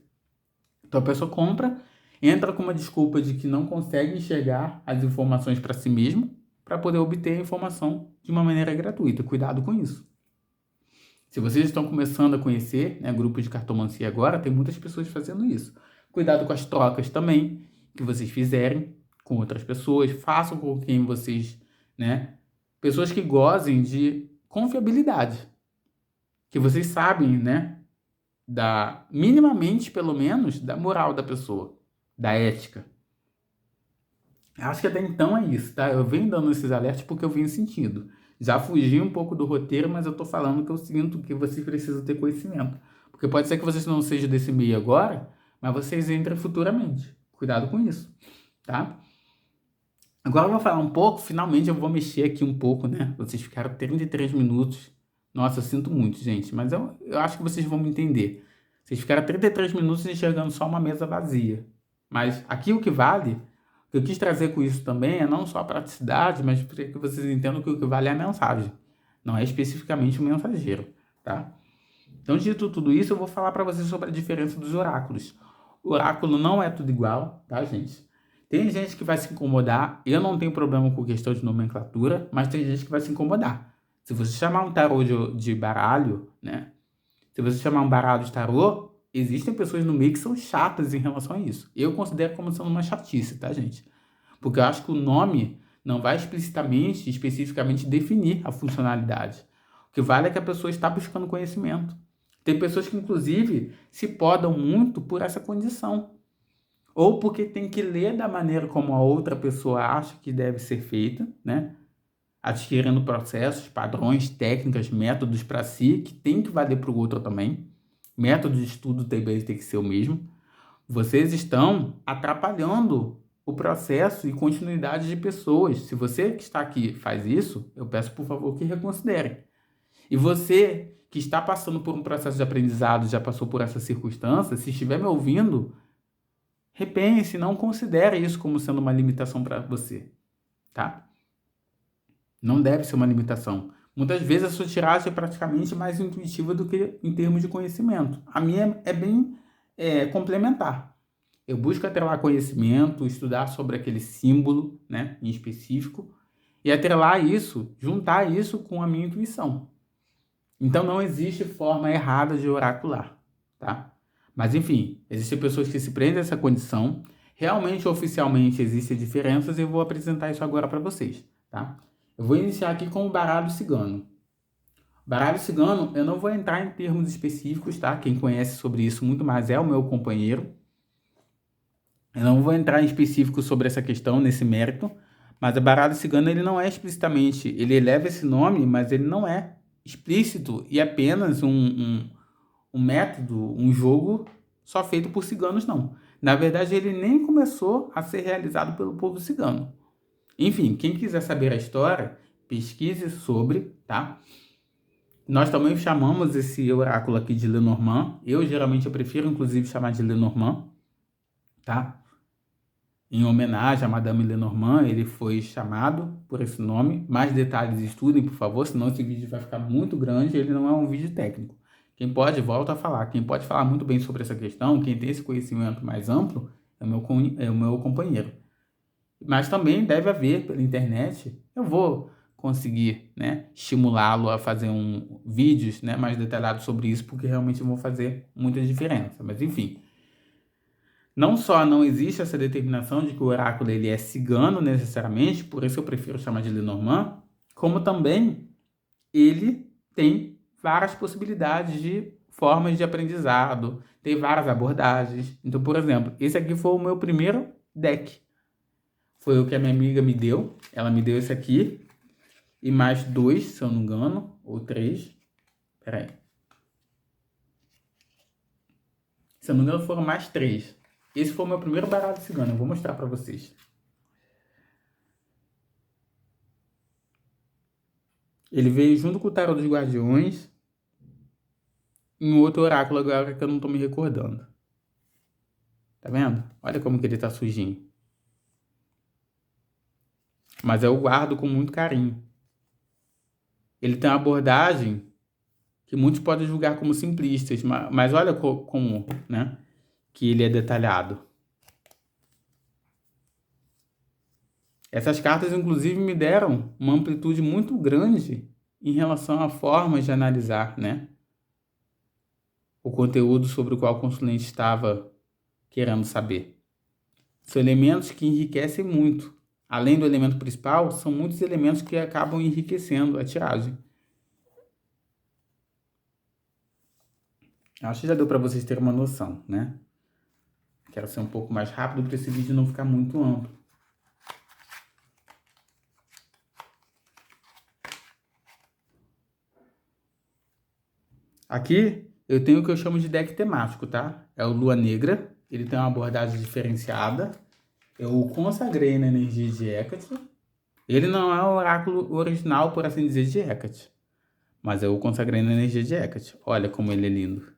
Então a pessoa compra, entra com uma desculpa de que não consegue enxergar as informações para si mesmo, para poder obter a informação de uma maneira gratuita. Cuidado com isso. Se vocês estão começando a conhecer, né, grupos de cartomancia agora, tem muitas pessoas fazendo isso. Cuidado com as trocas também que vocês fizerem com outras pessoas. Façam com quem vocês, né, pessoas que gozem de confiabilidade. Que vocês sabem, né, minimamente, pelo menos, da moral da pessoa, da ética. Acho que até então é isso, tá? Eu venho dando esses alertas porque eu venho sentindo. Já fugi um pouco do roteiro, mas eu tô falando que eu sinto que vocês precisam ter conhecimento. Porque pode ser que vocês não sejam desse meio agora, mas vocês entrem futuramente. Cuidado com isso, tá? Agora eu vou falar um pouco, finalmente eu vou mexer aqui um pouco, né? Vocês ficaram 33 minutos. Nossa, eu sinto muito, gente, mas eu acho que vocês vão me entender. Vocês ficaram 33 minutos enxergando só uma mesa vazia. Mas aqui o que vale, o que eu quis trazer com isso também é não só a praticidade, mas para que vocês entendam que o que vale é a mensagem. Não é especificamente o mensageiro, tá? Então, dito tudo isso, eu vou falar para vocês sobre a diferença dos oráculos. O oráculo não é tudo igual, tá, gente? Tem gente que vai se incomodar. Eu não tenho problema com questão de nomenclatura, mas tem gente que vai se incomodar. Se você chamar um tarô de baralho, né? Se você chamar um baralho de tarô, existem pessoas no meio que são chatas em relação a isso. Eu considero como sendo uma chatice, tá, gente? Porque eu acho que o nome não vai explicitamente, especificamente definir a funcionalidade. O que vale é que a pessoa está buscando conhecimento. Tem pessoas que, inclusive, se podam muito por essa condição. Ou porque tem que ler da maneira como a outra pessoa acha que deve ser feita, né? Adquirindo processos, padrões, técnicas, métodos para si, que tem que valer para o outro também. método de estudo também tem que ser o mesmo. Vocês estão atrapalhando o processo e continuidade de pessoas. Se você que está aqui faz isso, eu peço por favor que reconsidere. E você que está passando por um processo de aprendizado, já passou por essa circunstância, se estiver me ouvindo, repense, não considere isso como sendo uma limitação para você, tá? Não deve ser uma limitação. Muitas vezes a sua tiragem é praticamente mais intuitiva do que em termos de conhecimento. A minha é bem complementar. Eu busco atrelar conhecimento, estudar sobre aquele símbolo, né, em específico, e atrelar isso, juntar isso com a minha intuição. Então não existe forma errada de oracular, tá? Mas enfim, existem pessoas que se prendem a essa condição. Realmente, oficialmente, existem diferenças e eu vou apresentar isso agora para vocês, tá? Eu vou iniciar aqui com o baralho cigano. Baralho cigano, eu não vou entrar em termos específicos, tá? Quem conhece sobre isso muito mais é o meu companheiro. Eu não vou entrar em específico sobre essa questão, nesse mérito, mas o baralho cigano ele não é explicitamente, ele eleva esse nome, mas ele não é explícito e apenas um método, um jogo só feito por ciganos, não. Na verdade, ele nem começou a ser realizado pelo povo cigano. Enfim, quem quiser saber a história, pesquise sobre, tá? Nós também chamamos esse oráculo aqui de Lenormand. Eu prefiro, inclusive, chamar de Lenormand, tá? Em homenagem a Madame Lenormand, ele foi chamado por esse nome. Mais detalhes estudem, por favor, senão esse vídeo vai ficar muito grande e ele não é um vídeo técnico. Quem pode, volta a falar. Quem pode falar muito bem sobre essa questão, quem tem esse conhecimento mais amplo, é o meu companheiro. Mas também deve haver pela internet, eu vou conseguir, né, estimulá-lo a fazer vídeos, né, mais detalhados sobre isso, porque realmente vão fazer muita diferença. Mas enfim, não só não existe essa determinação de que o oráculo ele é cigano necessariamente, por isso eu prefiro chamar de Lenormand, como também ele tem várias possibilidades de formas de aprendizado, tem várias abordagens. Então, por exemplo, esse aqui foi o meu primeiro deck. Foi o que a minha amiga me deu. Ela me deu esse aqui. E mais 2, se eu não me engano. Ou 3. Peraí. Se eu não me engano, foram mais 3. Esse foi o meu primeiro baralho cigano. Eu vou mostrar pra vocês. Ele veio junto com o tarô dos guardiões. Em outro oráculo agora que eu não tô me recordando. Tá vendo? Olha como que ele tá sujinho. Mas eu guardo com muito carinho. Ele tem uma abordagem que muitos podem julgar como simplistas, mas olha como, né, que ele é detalhado. Essas cartas, inclusive, me deram uma amplitude muito grande em relação a formas de analisar, né, o conteúdo sobre o qual o consulente estava querendo saber. São elementos que enriquecem muito. Além do elemento principal, são muitos elementos que acabam enriquecendo a tiragem. Acho que já deu para vocês terem uma noção, né? Quero ser um pouco mais rápido para esse vídeo não ficar muito amplo. Aqui eu tenho o que eu chamo de deck temático, tá? É o Lua Negra. Ele tem uma abordagem diferenciada. Eu o consagrei na energia de Hecate. Ele não é o oráculo original, por assim dizer, de Hecate. Mas eu o consagrei na energia de Hecate. Olha como ele é lindo.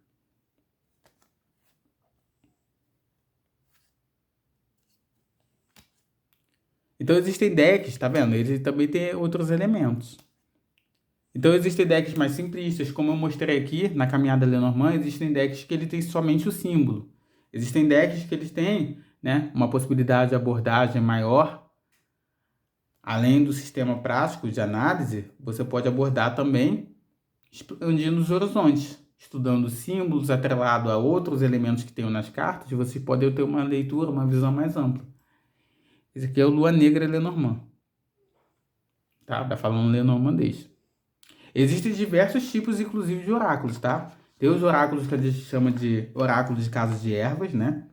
Então existem decks, tá vendo? Ele também tem outros elementos. Então existem decks mais simplistas, como eu mostrei aqui na caminhada Lenormand, existem decks que ele tem somente o símbolo. Existem decks que eles têm, né, uma possibilidade de abordagem maior. Além do sistema prático de análise, você pode abordar também expandindo os horizontes, estudando símbolos atrelado a outros elementos que tenham nas cartas, você pode ter uma leitura, uma visão mais ampla. Esse aqui é o Lua Negra Lenormand. Tá falando lenormandês. Existem diversos tipos, inclusive, de oráculos, tá? Tem os oráculos que a gente chama de oráculos de casas de ervas, né?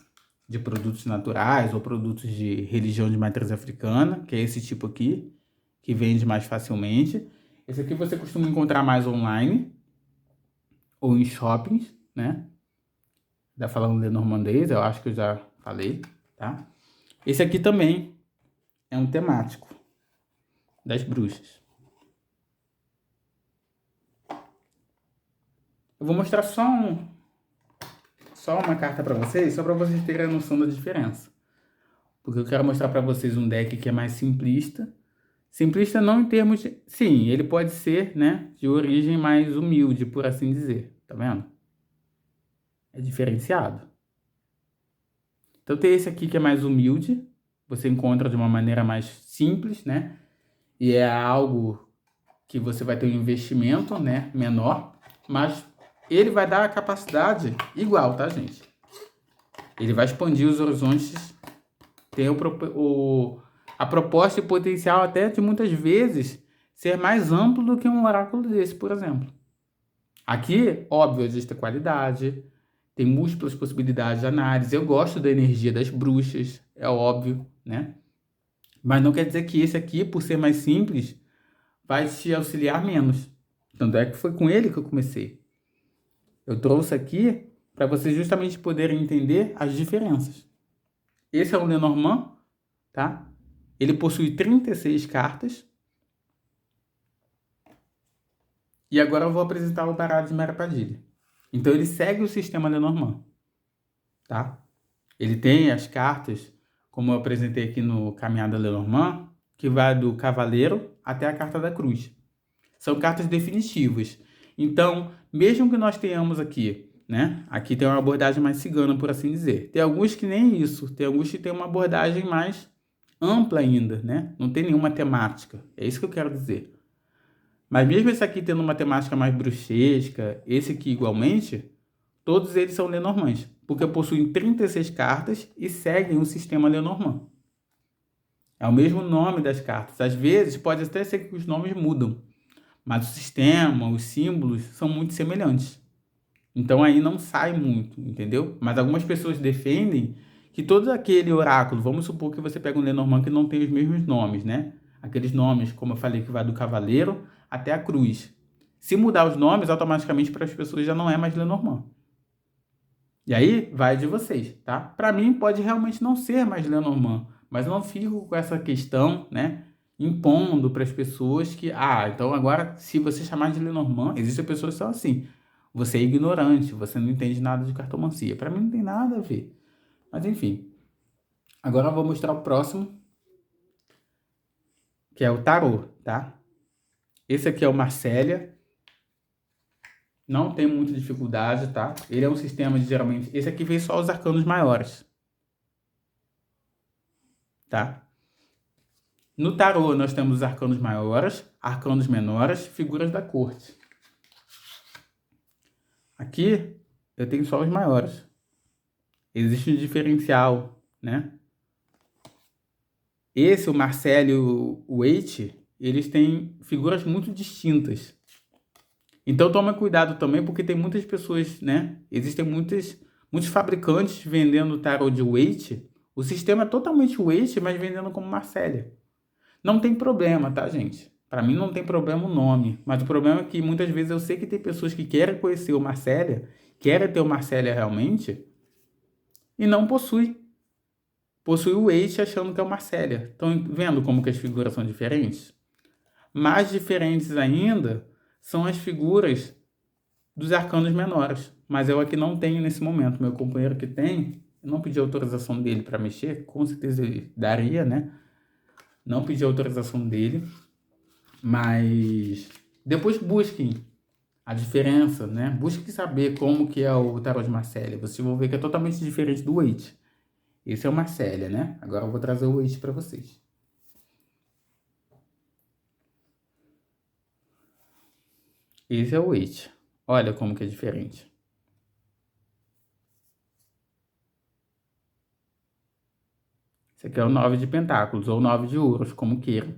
De produtos naturais ou produtos de religião de matriz africana, que é esse tipo aqui, que vende mais facilmente. Esse aqui você costuma encontrar mais online ou em shoppings, né? Tá falando lenormandês, eu acho que eu já falei, tá? Esse aqui também é um temático das bruxas. Eu vou mostrar só uma carta para vocês, só para vocês terem a noção da diferença. Porque eu quero mostrar para vocês um deck que é mais simplista. Simplista não em termos de... Sim, ele pode ser, né, de origem mais humilde, por assim dizer. Tá vendo? É diferenciado. Então tem esse aqui que é mais humilde. Você encontra de uma maneira mais simples, né? E é algo que você vai ter um investimento, né, menor. Mas ele vai dar a capacidade igual, tá, gente? Ele vai expandir os horizontes, tem a proposta e potencial até de muitas vezes ser mais amplo do que um oráculo desse, por exemplo. Aqui, óbvio, existe qualidade, tem múltiplas possibilidades de análise. Eu gosto da energia das bruxas, é óbvio, né? Mas não quer dizer que esse aqui, por ser mais simples, vai te auxiliar menos. Tanto é que foi com ele que eu comecei. Eu trouxe aqui para vocês justamente poderem entender as diferenças. Esse é o Lenormand, tá? Ele possui 36 cartas. E agora eu vou apresentar o baralho de Mara Padilha. Então ele segue o sistema Lenormand, tá? Ele tem as cartas, como eu apresentei aqui no Caminhada Lenormand, que vai do Cavaleiro até a carta da Cruz. São cartas definitivas. Então, mesmo que nós tenhamos aqui, né? Aqui tem uma abordagem mais cigana, por assim dizer. Tem alguns que nem isso. Tem alguns que tem uma abordagem mais ampla ainda, né? Não tem nenhuma temática. É isso que eu quero dizer. Mas mesmo esse aqui tendo uma temática mais bruxesca, esse aqui igualmente, todos eles são Lenormands, porque possuem 36 cartas e seguem o sistema Lenormand. É o mesmo nome das cartas. Às vezes pode até ser que os nomes mudam, mas o sistema, os símbolos são muito semelhantes. Então aí não sai muito, entendeu? Mas algumas pessoas defendem que todo aquele oráculo, vamos supor que você pega um Lenormand que não tem os mesmos nomes, né? Aqueles nomes, como eu falei, que vai do cavaleiro até a cruz. Se mudar os nomes, automaticamente para as pessoas já não é mais Lenormand. E aí vai de vocês, tá? Para mim pode realmente não ser mais Lenormand, mas eu não fico com essa questão, né? Impondo para as pessoas que, então agora se você chamar de Lenormand, existem pessoas que são assim. Você é ignorante, você não entende nada de cartomancia. Para mim não tem nada a ver. Mas enfim. Agora eu vou mostrar o próximo, que é o tarô, tá? Esse aqui é o Marcélia. Não tem muita dificuldade, tá? Ele é um sistema de geralmente... Esse aqui vem só os arcanos maiores, tá? No tarô nós temos os arcanos maiores, arcanos menores, figuras da corte. Aqui eu tenho só os maiores. Existe um diferencial, né? Esse, o Marcelo e o Waite, eles têm figuras muito distintas. Então tome cuidado também, porque tem muitas pessoas, né? Existem muitos fabricantes vendendo tarô de Waite. O sistema é totalmente Waite, mas vendendo como Marcélia. Não tem problema, tá, gente? Para mim não tem problema o nome, mas o problema é que muitas vezes eu sei que tem pessoas que querem conhecer o Marcélia, querem ter o Marcélia realmente, e não possui. Possui o Waite achando que é o Marcélia. Estão vendo como que as figuras são diferentes? Mais diferentes ainda são as figuras dos arcanos menores. Mas eu aqui não tenho nesse momento. Meu companheiro que tem, eu não pedi autorização dele para mexer, com certeza ele daria, né? Não pedi autorização dele, mas depois busquem a diferença, né? Busquem saber como que é o tarô de Marcélia. Vocês vão ver que é totalmente diferente do Waite. Esse é o Marcélia, né? Agora eu vou trazer o Waite para vocês. Esse é o Waite. Olha como que é diferente. Esse aqui é o 9 de pentáculos, ou 9 de ouros, como queiram.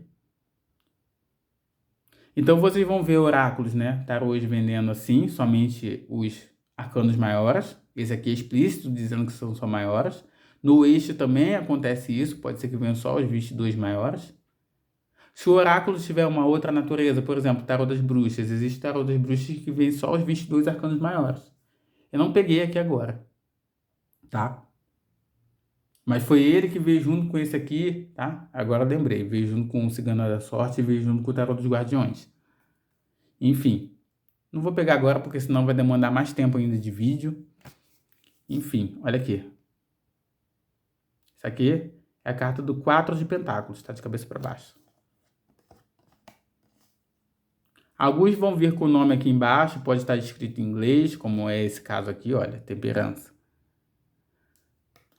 Então vocês vão ver oráculos, né? Tarôs vendendo assim, somente os arcanos maiores. Esse aqui é explícito, dizendo que são só maiores. No Waite também acontece isso, pode ser que venham só os 22 maiores. Se o oráculo tiver uma outra natureza, por exemplo, tarô das bruxas, existe tarô das bruxas que vem só os 22 arcanos maiores. Eu não peguei aqui agora, tá? Mas foi ele que veio junto com esse aqui, tá? Agora eu lembrei, veio junto com o Cigana da Sorte e veio junto com o Tarô dos Guardiões. Enfim, não vou pegar agora porque senão vai demandar mais tempo ainda de vídeo. Enfim, olha aqui. Isso aqui é a carta do 4 de Pentáculos, tá de cabeça para baixo. Alguns vão vir com o nome aqui embaixo, pode estar escrito em inglês, como é esse caso aqui, olha, Temperança.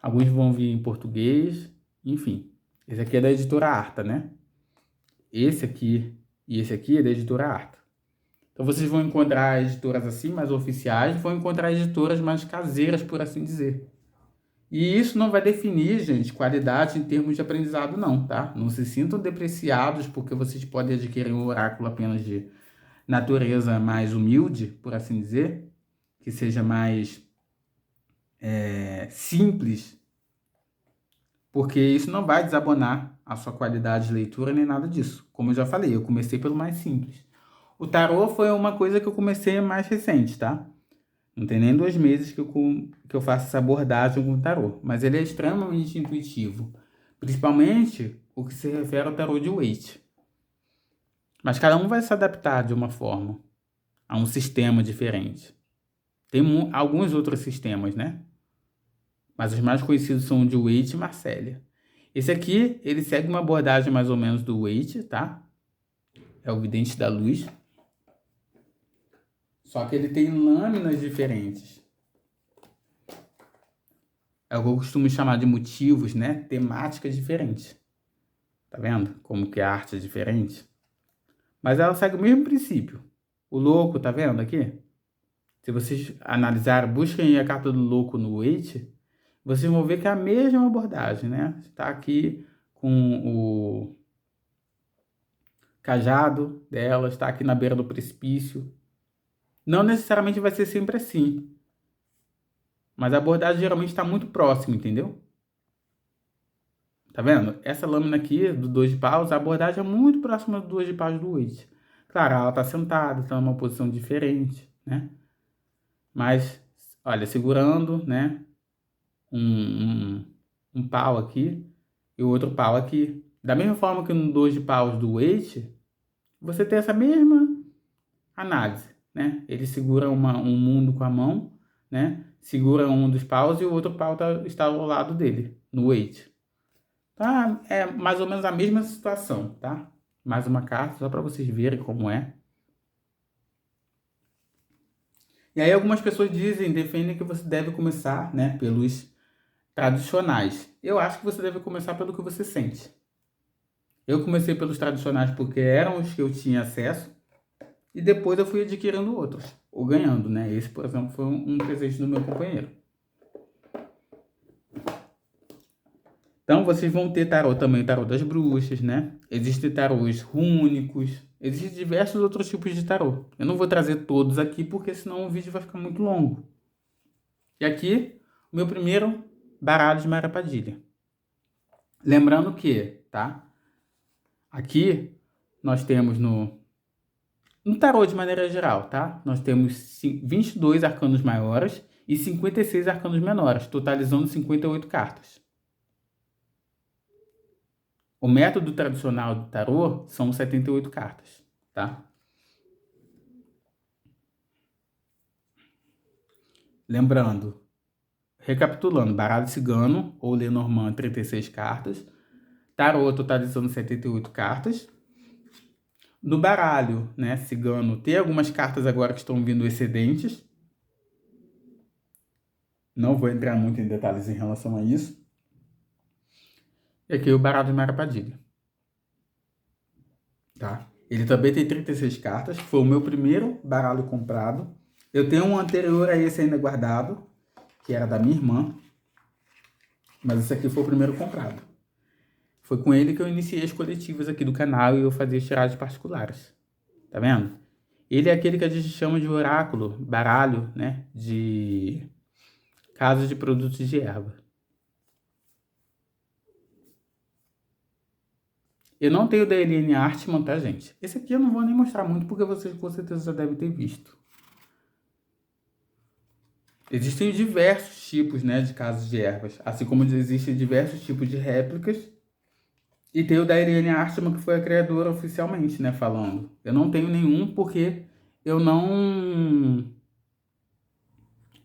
Alguns vão vir em português, enfim. Esse aqui é da editora Arta, né? Esse aqui e esse aqui é da editora Arta. Então vocês vão encontrar editoras assim, mais oficiais, vão encontrar editoras mais caseiras, por assim dizer. E isso não vai definir, gente, qualidade em termos de aprendizado, não, tá? Não se sintam depreciados porque vocês podem adquirir um oráculo apenas de natureza mais humilde, por assim dizer, que seja mais simples, porque isso não vai desabonar a sua qualidade de leitura nem nada disso. Como eu já falei, eu comecei pelo mais simples. O tarô foi uma coisa que eu comecei mais recente, tá? Não tem nem 2 meses que eu faço essa abordagem com o tarô, mas ele é extremamente intuitivo, principalmente o que se refere ao tarô de Waite. Mas cada um vai se adaptar de uma forma, a um sistema diferente. Tem alguns outros sistemas, né? Mas os mais conhecidos são o de Waite e Marcélia. Esse aqui, ele segue uma abordagem mais ou menos do Waite, tá? É o Vidente da Luz. Só que ele tem lâminas diferentes. É o que eu costumo chamar de motivos, né? Temáticas diferentes. Tá vendo? Como que a arte é diferente. Mas ela segue o mesmo princípio. O louco, tá vendo aqui? Se vocês analisarem, busquem a carta do louco no Waite, vocês vão ver que é a mesma abordagem, né? Está aqui com o cajado dela, está aqui na beira do precipício. Não necessariamente vai ser sempre assim. Mas a abordagem geralmente está muito próxima, entendeu? Tá vendo? Essa lâmina aqui, do 2 de paus, a abordagem é muito próxima do 2 de paus do Waite. Claro, ela está sentada, está numa posição diferente, né? Mas, olha, segurando, né? Um pau aqui e o outro pau aqui. Da mesma forma que no 2 de paus do Waite, você tem essa mesma análise, né? Ele segura um mundo com a mão, né? Segura um dos paus e o outro pau está ao lado dele, no Waite. Tá? É mais ou menos a mesma situação, tá? Mais uma carta, só para vocês verem como é. E aí algumas pessoas defendem que você deve começar, né, pelos tradicionais. Eu acho que você deve começar pelo que você sente. Eu comecei pelos tradicionais porque eram os que eu tinha acesso e depois eu fui adquirindo outros, ou ganhando, né? Esse, por exemplo, foi um presente do meu companheiro. Então, vocês vão ter tarô também, tarô das bruxas, né? Existem tarôs rúnicos, existem diversos outros tipos de tarô. Eu não vou trazer todos aqui porque senão o vídeo vai ficar muito longo. E aqui, o meu primeiro baralho de Mara Padilha. Lembrando que, tá? Aqui nós temos no tarô de maneira geral, tá? Nós temos 22 arcanos maiores e 56 arcanos menores, totalizando 58 cartas. O método tradicional do tarô são 78 cartas, tá? Lembrando, recapitulando, baralho cigano ou Lenormand, 36 cartas. Tarô totalizando 78 cartas. No baralho, né, cigano, tem algumas cartas agora que estão vindo excedentes. Não vou entrar muito em detalhes em relação a isso. E aqui o baralho de Mara Padilha. Tá? Ele também tem 36 cartas. Foi o meu primeiro baralho comprado. Eu tenho um anterior a esse ainda guardado, que era da minha irmã. Mas esse aqui foi o primeiro comprado. Foi com ele que eu iniciei as coletivas aqui do canal e eu fazia tiragens particulares. Tá vendo? Ele é aquele que a gente chama de oráculo, baralho, né? De casas de produtos de erva. Eu não tenho da Eliane Artman, tá, gente? Esse aqui eu não vou nem mostrar muito porque vocês com certeza já devem ter visto. Existem diversos tipos, né, de casas de ervas, assim como existem diversos tipos de réplicas. E tem o da Eliane Artman, que foi a criadora oficialmente, né, falando. Eu não tenho nenhum porque eu não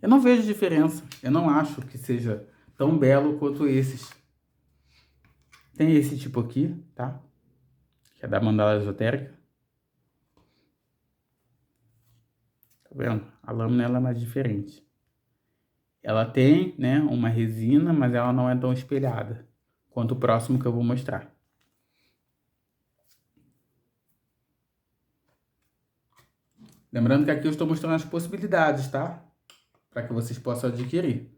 eu não vejo diferença. Eu não acho que seja tão belo quanto esses. Tem esse tipo aqui, tá? Que é da mandala esotérica. Tá vendo? A lâmina ela é mais diferente. Ela tem, né, uma resina, mas ela não é tão espelhada quanto o próximo que eu vou mostrar. Lembrando que aqui eu estou mostrando as possibilidades, tá? Para que vocês possam adquirir.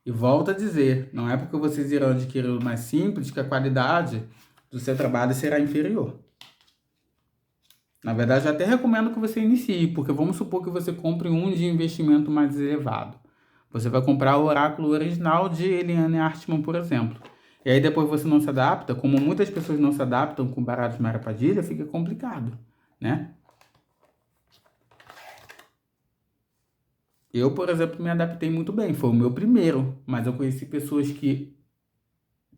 E volto a dizer, não é porque vocês irão adquirir o mais simples que a qualidade do seu trabalho será inferior. Na verdade, eu até recomendo que você inicie, porque vamos supor que você compre um de investimento mais elevado. Você vai comprar o oráculo original de Eliane Artman, por exemplo. E aí depois você não se adapta, como muitas pessoas não se adaptam com baralhos Mara Padilha, fica complicado, né? Eu, por exemplo, me adaptei muito bem, foi o meu primeiro, mas eu conheci pessoas que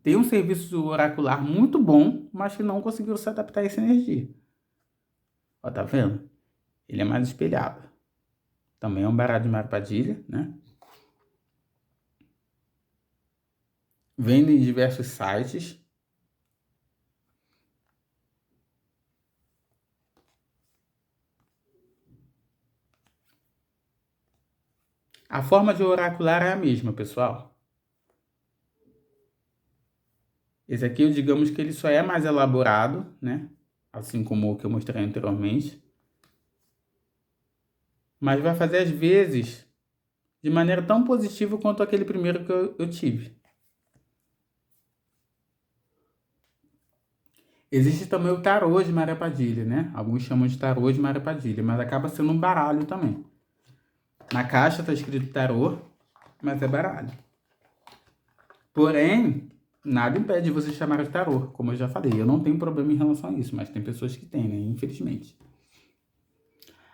têm um serviço oracular muito bom, mas que não conseguiram se adaptar a essa energia. Ó, tá vendo? Ele é mais espelhado. Também é um baralho de Mara Padilha, né? Vende em diversos sites. A forma de oracular é a mesma, pessoal. Esse aqui, digamos que ele só é mais elaborado, né? Assim como o que eu mostrei anteriormente. Mas vai fazer, às vezes, de maneira tão positiva quanto aquele primeiro que eu tive. Existe também o tarô de Maria Padilha, né? Alguns chamam de tarô de Maria Padilha, mas acaba sendo um baralho também. Na caixa está escrito tarô, mas é baralho. Porém, nada impede de você chamar de tarô, como eu já falei. Eu não tenho problema em relação a isso, mas tem pessoas que têm, né? Infelizmente.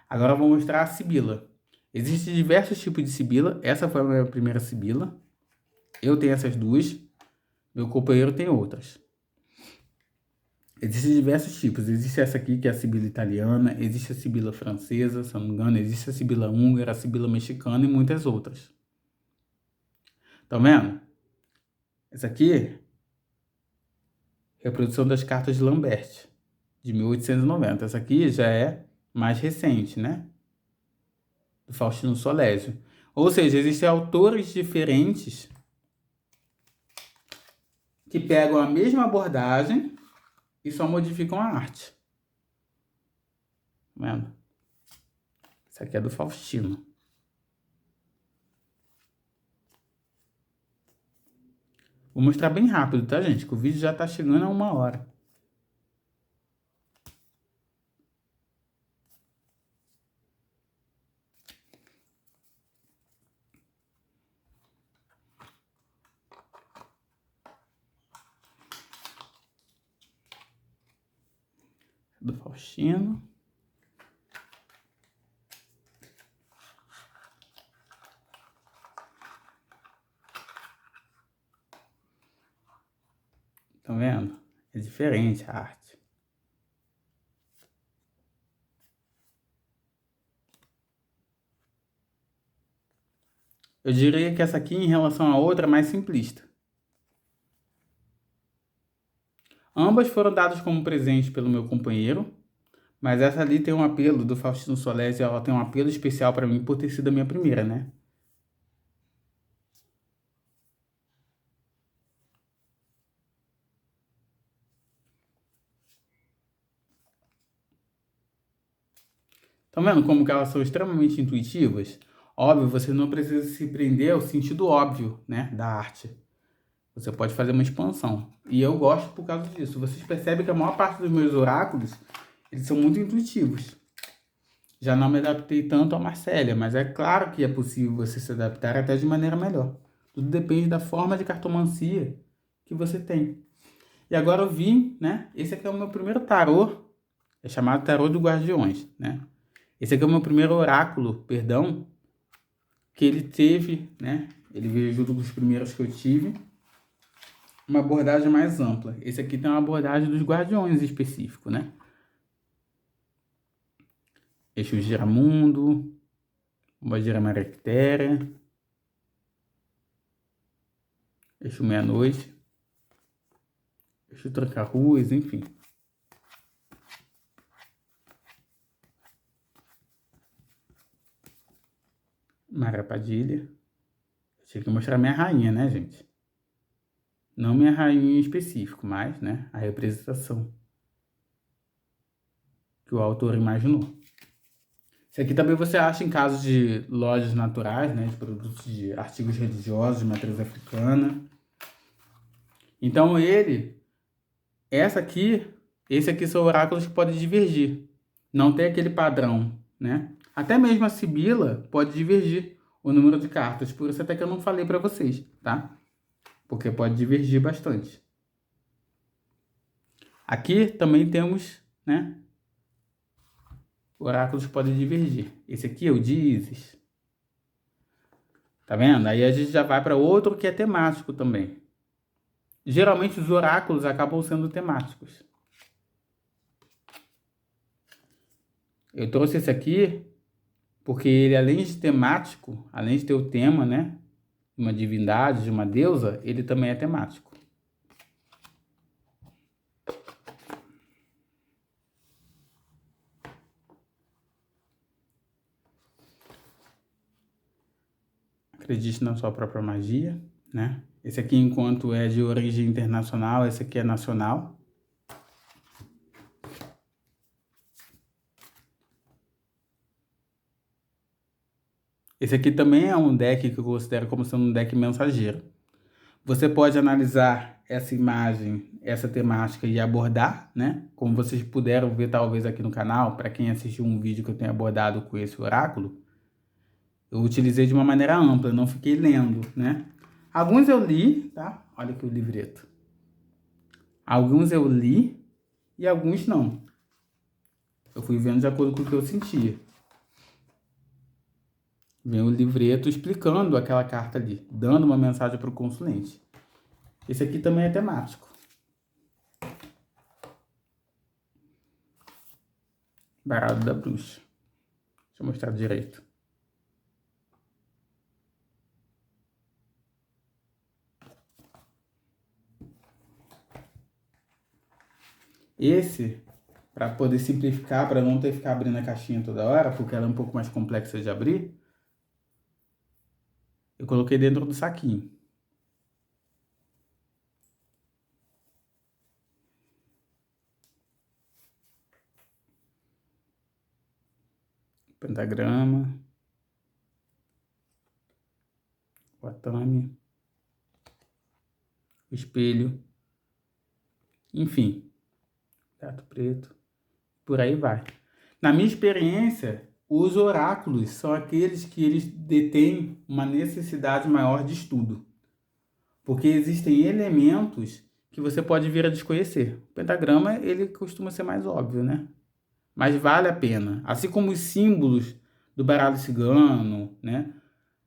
Agora eu vou mostrar a sibila. Existem diversos tipos de sibila. Essa foi a minha primeira sibila. Eu tenho essas duas. Meu companheiro tem outras. Existem diversos tipos. Existe essa aqui, que é a sibila italiana. Existe a sibila francesa, se não me engano. Existe a sibila húngara, a sibila mexicana e muitas outras. Estão vendo? Essa aqui, reprodução das cartas de Lambert, de 1890. Essa aqui já é mais recente, né? Do Faustino Solésio. Ou seja, existem autores diferentes que pegam a mesma abordagem e só modificam a arte. Tá vendo? Essa aqui é do Faustino. Vou mostrar bem rápido, tá, gente? Que o vídeo já tá chegando a 1 hora. Do Faustino. Estão vendo? É diferente a arte. Eu diria que essa aqui, em relação à outra, é mais simplista. Ambas foram dadas como presente pelo meu companheiro, mas essa ali tem um apelo do Faustino Solésio, ela tem um apelo especial para mim por ter sido a minha primeira, né? Estão vendo como que elas são extremamente intuitivas? Óbvio, você não precisa se prender ao sentido óbvio, né, da arte. Você pode fazer uma expansão. E eu gosto por causa disso. Vocês percebem que a maior parte dos meus oráculos, eles são muito intuitivos. Já não me adaptei tanto a Marcélia, mas é claro que é possível você se adaptar até de maneira melhor. Tudo depende da forma de cartomancia que você tem. E agora eu vim, né? Esse aqui é o meu primeiro tarô. É chamado Tarô dos Guardiões, né? Esse aqui é o meu primeiro oráculo, perdão, que ele teve, né? Ele veio junto dos primeiros que eu tive, uma abordagem mais ampla. Esse aqui tem uma abordagem dos guardiões específico, né? Eixo Giramundo, Bajira Maractéria, Eixo Meia-Noite, Eixo Tranca-Ruas, enfim. Marapadilha. Tinha que mostrar minha rainha, né, gente? Não minha rainha em específico, mas, né, a representação que o autor imaginou. Isso aqui também você acha em casos de lojas naturais, né, de produtos de artigos religiosos de matriz africana. Então esse aqui são oráculos que podem divergir. Não tem aquele padrão, né? Até mesmo a Sibila pode divergir o número de cartas. Por isso até que eu não falei para vocês, tá? Porque pode divergir bastante. Aqui também temos, né? Oráculos podem divergir. Esse aqui é o de Ísis. Tá vendo? Aí a gente já vai para outro que é temático também. Geralmente os oráculos acabam sendo temáticos. Eu trouxe esse aqui porque ele, além de temático, além de ter o tema, né? Uma divindade, de uma deusa, ele também é temático. Acredite na sua própria magia, né? Esse aqui, enquanto é de origem internacional, esse aqui é nacional. Esse aqui também é um deck que eu considero como sendo um deck mensageiro. Você pode analisar essa imagem, essa temática e abordar, né? Como vocês puderam ver talvez aqui no canal, para quem assistiu um vídeo que eu tenho abordado com esse oráculo, eu utilizei de uma maneira ampla, não fiquei lendo, né? Alguns eu li, tá? Olha aqui o livreto. Alguns eu li e alguns não. Eu fui vendo de acordo com o que eu sentia. Vem o livreto explicando aquela carta ali, dando uma mensagem para o consulente. Esse aqui também é temático. Baralho da Bruxa. Deixa eu mostrar direito. Esse, para poder simplificar, para não ter que ficar abrindo a caixinha toda hora, porque ela é um pouco mais complexa de abrir, eu coloquei dentro do saquinho. Pentagrama. O atame. O espelho. Enfim. Gato preto. Por aí vai. Na minha experiência, os oráculos são aqueles que eles detêm uma necessidade maior de estudo. Porque existem elementos que você pode vir a desconhecer. O pentagrama, ele costuma ser mais óbvio, né? Mas vale a pena. Assim como os símbolos do baralho cigano, né?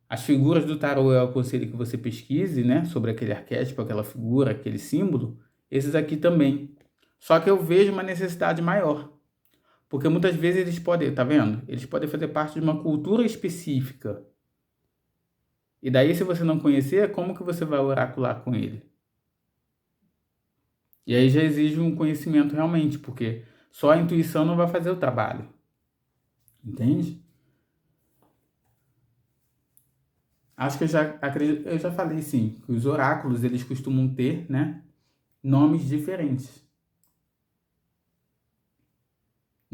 As figuras do tarô eu aconselho que você pesquise, né? Sobre aquele arquétipo, aquela figura, aquele símbolo. Esses aqui também. Só que eu vejo uma necessidade maior. Porque muitas vezes eles podem, tá vendo? Eles podem fazer parte de uma cultura específica. E daí, se você não conhecer, como que você vai oracular com ele? E aí já exige um conhecimento realmente, porque só a intuição não vai fazer o trabalho. Entende? Acho que eu já falei sim, que os oráculos eles costumam ter, né, nomes diferentes.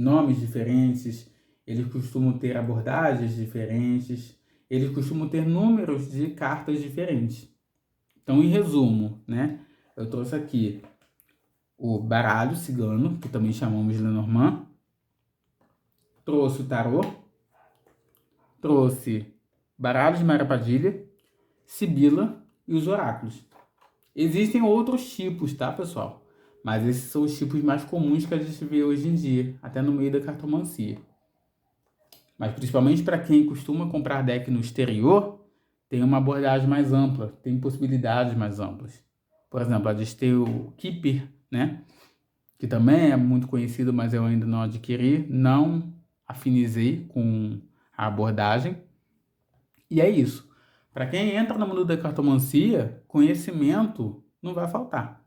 Nomes diferentes, eles costumam ter abordagens diferentes, eles costumam ter números de cartas diferentes. Então, em resumo, né, eu trouxe aqui o baralho cigano, que também chamamos de Lenormand, trouxe o tarô, trouxe baralho de Marapadilha, Sibila e os oráculos. Existem outros tipos, tá, pessoal? Mas esses são os tipos mais comuns que a gente vê hoje em dia, até no meio da cartomancia. Mas principalmente para quem costuma comprar deck no exterior, tem uma abordagem mais ampla, tem possibilidades mais amplas. Por exemplo, a gente tem o Keeper, né? Que também é muito conhecido, mas eu ainda não adquiri, não afinizei com a abordagem. E é isso. Para quem entra no mundo da cartomancia, conhecimento não vai faltar.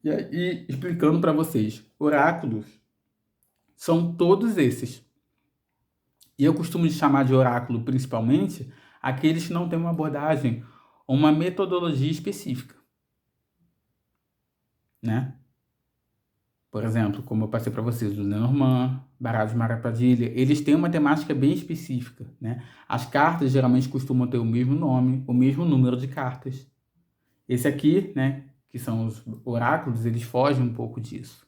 E aí, explicando para vocês, oráculos são todos esses. E eu costumo chamar de oráculo principalmente aqueles que não têm uma abordagem ou uma metodologia específica, né? Por exemplo, como eu passei para vocês, o Lenormand, baralhos Marapadilha, eles têm uma temática bem específica, né? As cartas geralmente costumam ter o mesmo nome, o mesmo número de cartas. Esse aqui, né, que são os oráculos, eles fogem um pouco disso,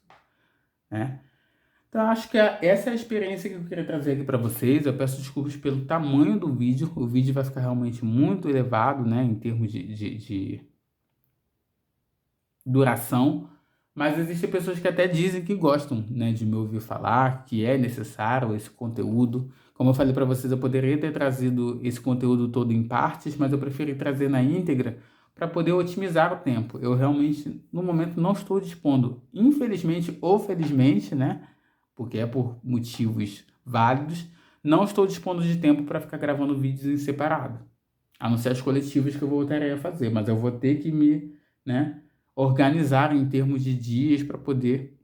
né? Então, acho que essa é a experiência que eu queria trazer aqui para vocês. Eu peço desculpas pelo tamanho do vídeo. O vídeo vai ficar realmente muito elevado, né, em termos de duração. Mas existem pessoas que até dizem que gostam, né, de me ouvir falar, que é necessário esse conteúdo. Como eu falei para vocês, eu poderia ter trazido esse conteúdo todo em partes, mas eu preferi trazer na íntegra para poder otimizar o tempo. Eu realmente, no momento, não estou dispondo, infelizmente ou felizmente, né, porque é por motivos válidos, não estou dispondo de tempo para ficar gravando vídeos em separado. A não ser as coletivas que eu voltarei a fazer, mas eu vou ter que me, né, organizar em termos de dias para poder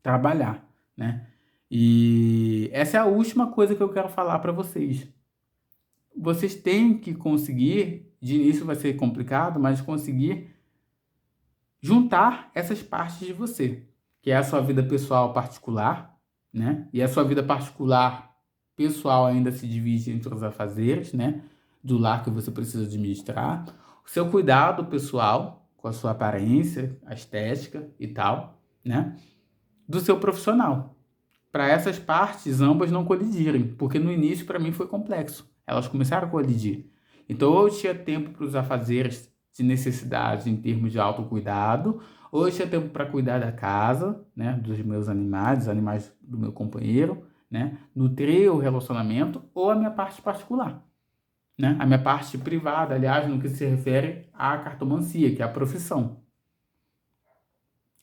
trabalhar, né? E essa é a última coisa que eu quero falar para vocês. Vocês têm que conseguir, de início vai ser complicado, mas conseguir juntar essas partes de você, que é a sua vida pessoal particular, né? E a sua vida particular pessoal ainda se divide entre os afazeres, né? Do lar que você precisa administrar, o seu cuidado pessoal com a sua aparência, a estética e tal, né? Do seu profissional. Para essas partes, ambas não colidirem, porque no início para mim foi complexo. Elas começaram a colidir. Então, ou eu tinha tempo para os afazeres de necessidade em termos de autocuidado, ou eu tinha tempo para cuidar da casa, né, dos meus animais, dos animais do meu companheiro, né, nutrir o relacionamento, ou a minha parte particular, né, a minha parte privada, aliás, no que se refere à cartomancia, que é a profissão.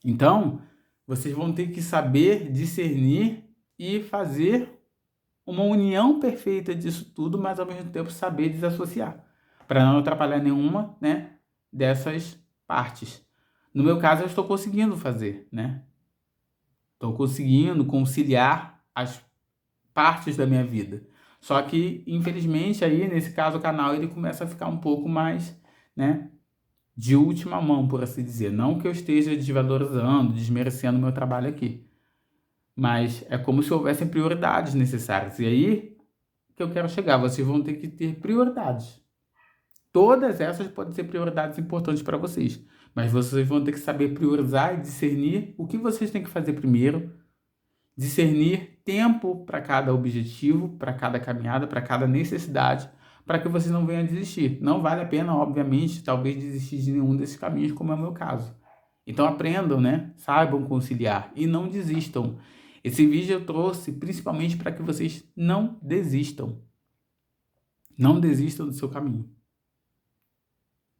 Então, vocês vão ter que saber discernir e fazer uma união perfeita disso tudo, mas ao mesmo tempo saber desassociar, para não atrapalhar nenhuma, né, dessas partes. No meu caso, eu estou conseguindo fazer, né? Estou conseguindo conciliar as partes da minha vida. Só que, infelizmente, aí, nesse caso, o canal ele começa a ficar um pouco mais, né, de última mão, por assim dizer. Não que eu esteja desvalorizando, desmerecendo o meu trabalho aqui. Mas é como se houvessem prioridades necessárias. E aí que eu quero chegar, vocês vão ter que ter prioridades. Todas essas podem ser prioridades importantes para vocês. Mas vocês vão ter que saber priorizar e discernir o que vocês têm que fazer primeiro. Discernir tempo para cada objetivo, para cada caminhada, para cada necessidade, para que vocês não venham a desistir. Não vale a pena, obviamente, talvez desistir de nenhum desses caminhos, como é o meu caso. Então aprendam, né? Saibam conciliar e não desistam. Esse vídeo eu trouxe principalmente para que vocês não desistam. Não desistam do seu caminho.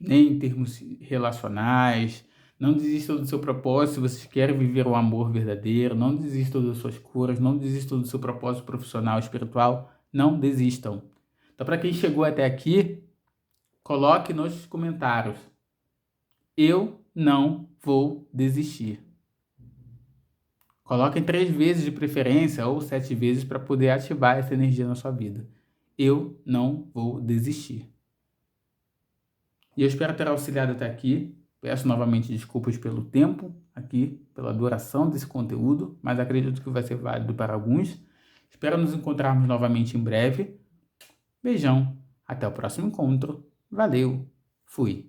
Nem em termos relacionais, não desistam do seu propósito se vocês querem viver o amor verdadeiro, não desistam das suas curas, não desistam do seu propósito profissional e espiritual, não desistam. Então, para quem chegou até aqui, coloque nos comentários: eu não vou desistir. Coloquem 3 vezes de preferência ou 7 vezes para poder ativar essa energia na sua vida. Eu não vou desistir. E eu espero ter auxiliado até aqui. Peço novamente desculpas pelo tempo aqui, pela duração desse conteúdo, mas acredito que vai ser válido para alguns. Espero nos encontrarmos novamente em breve. Beijão, até o próximo encontro. Valeu, fui!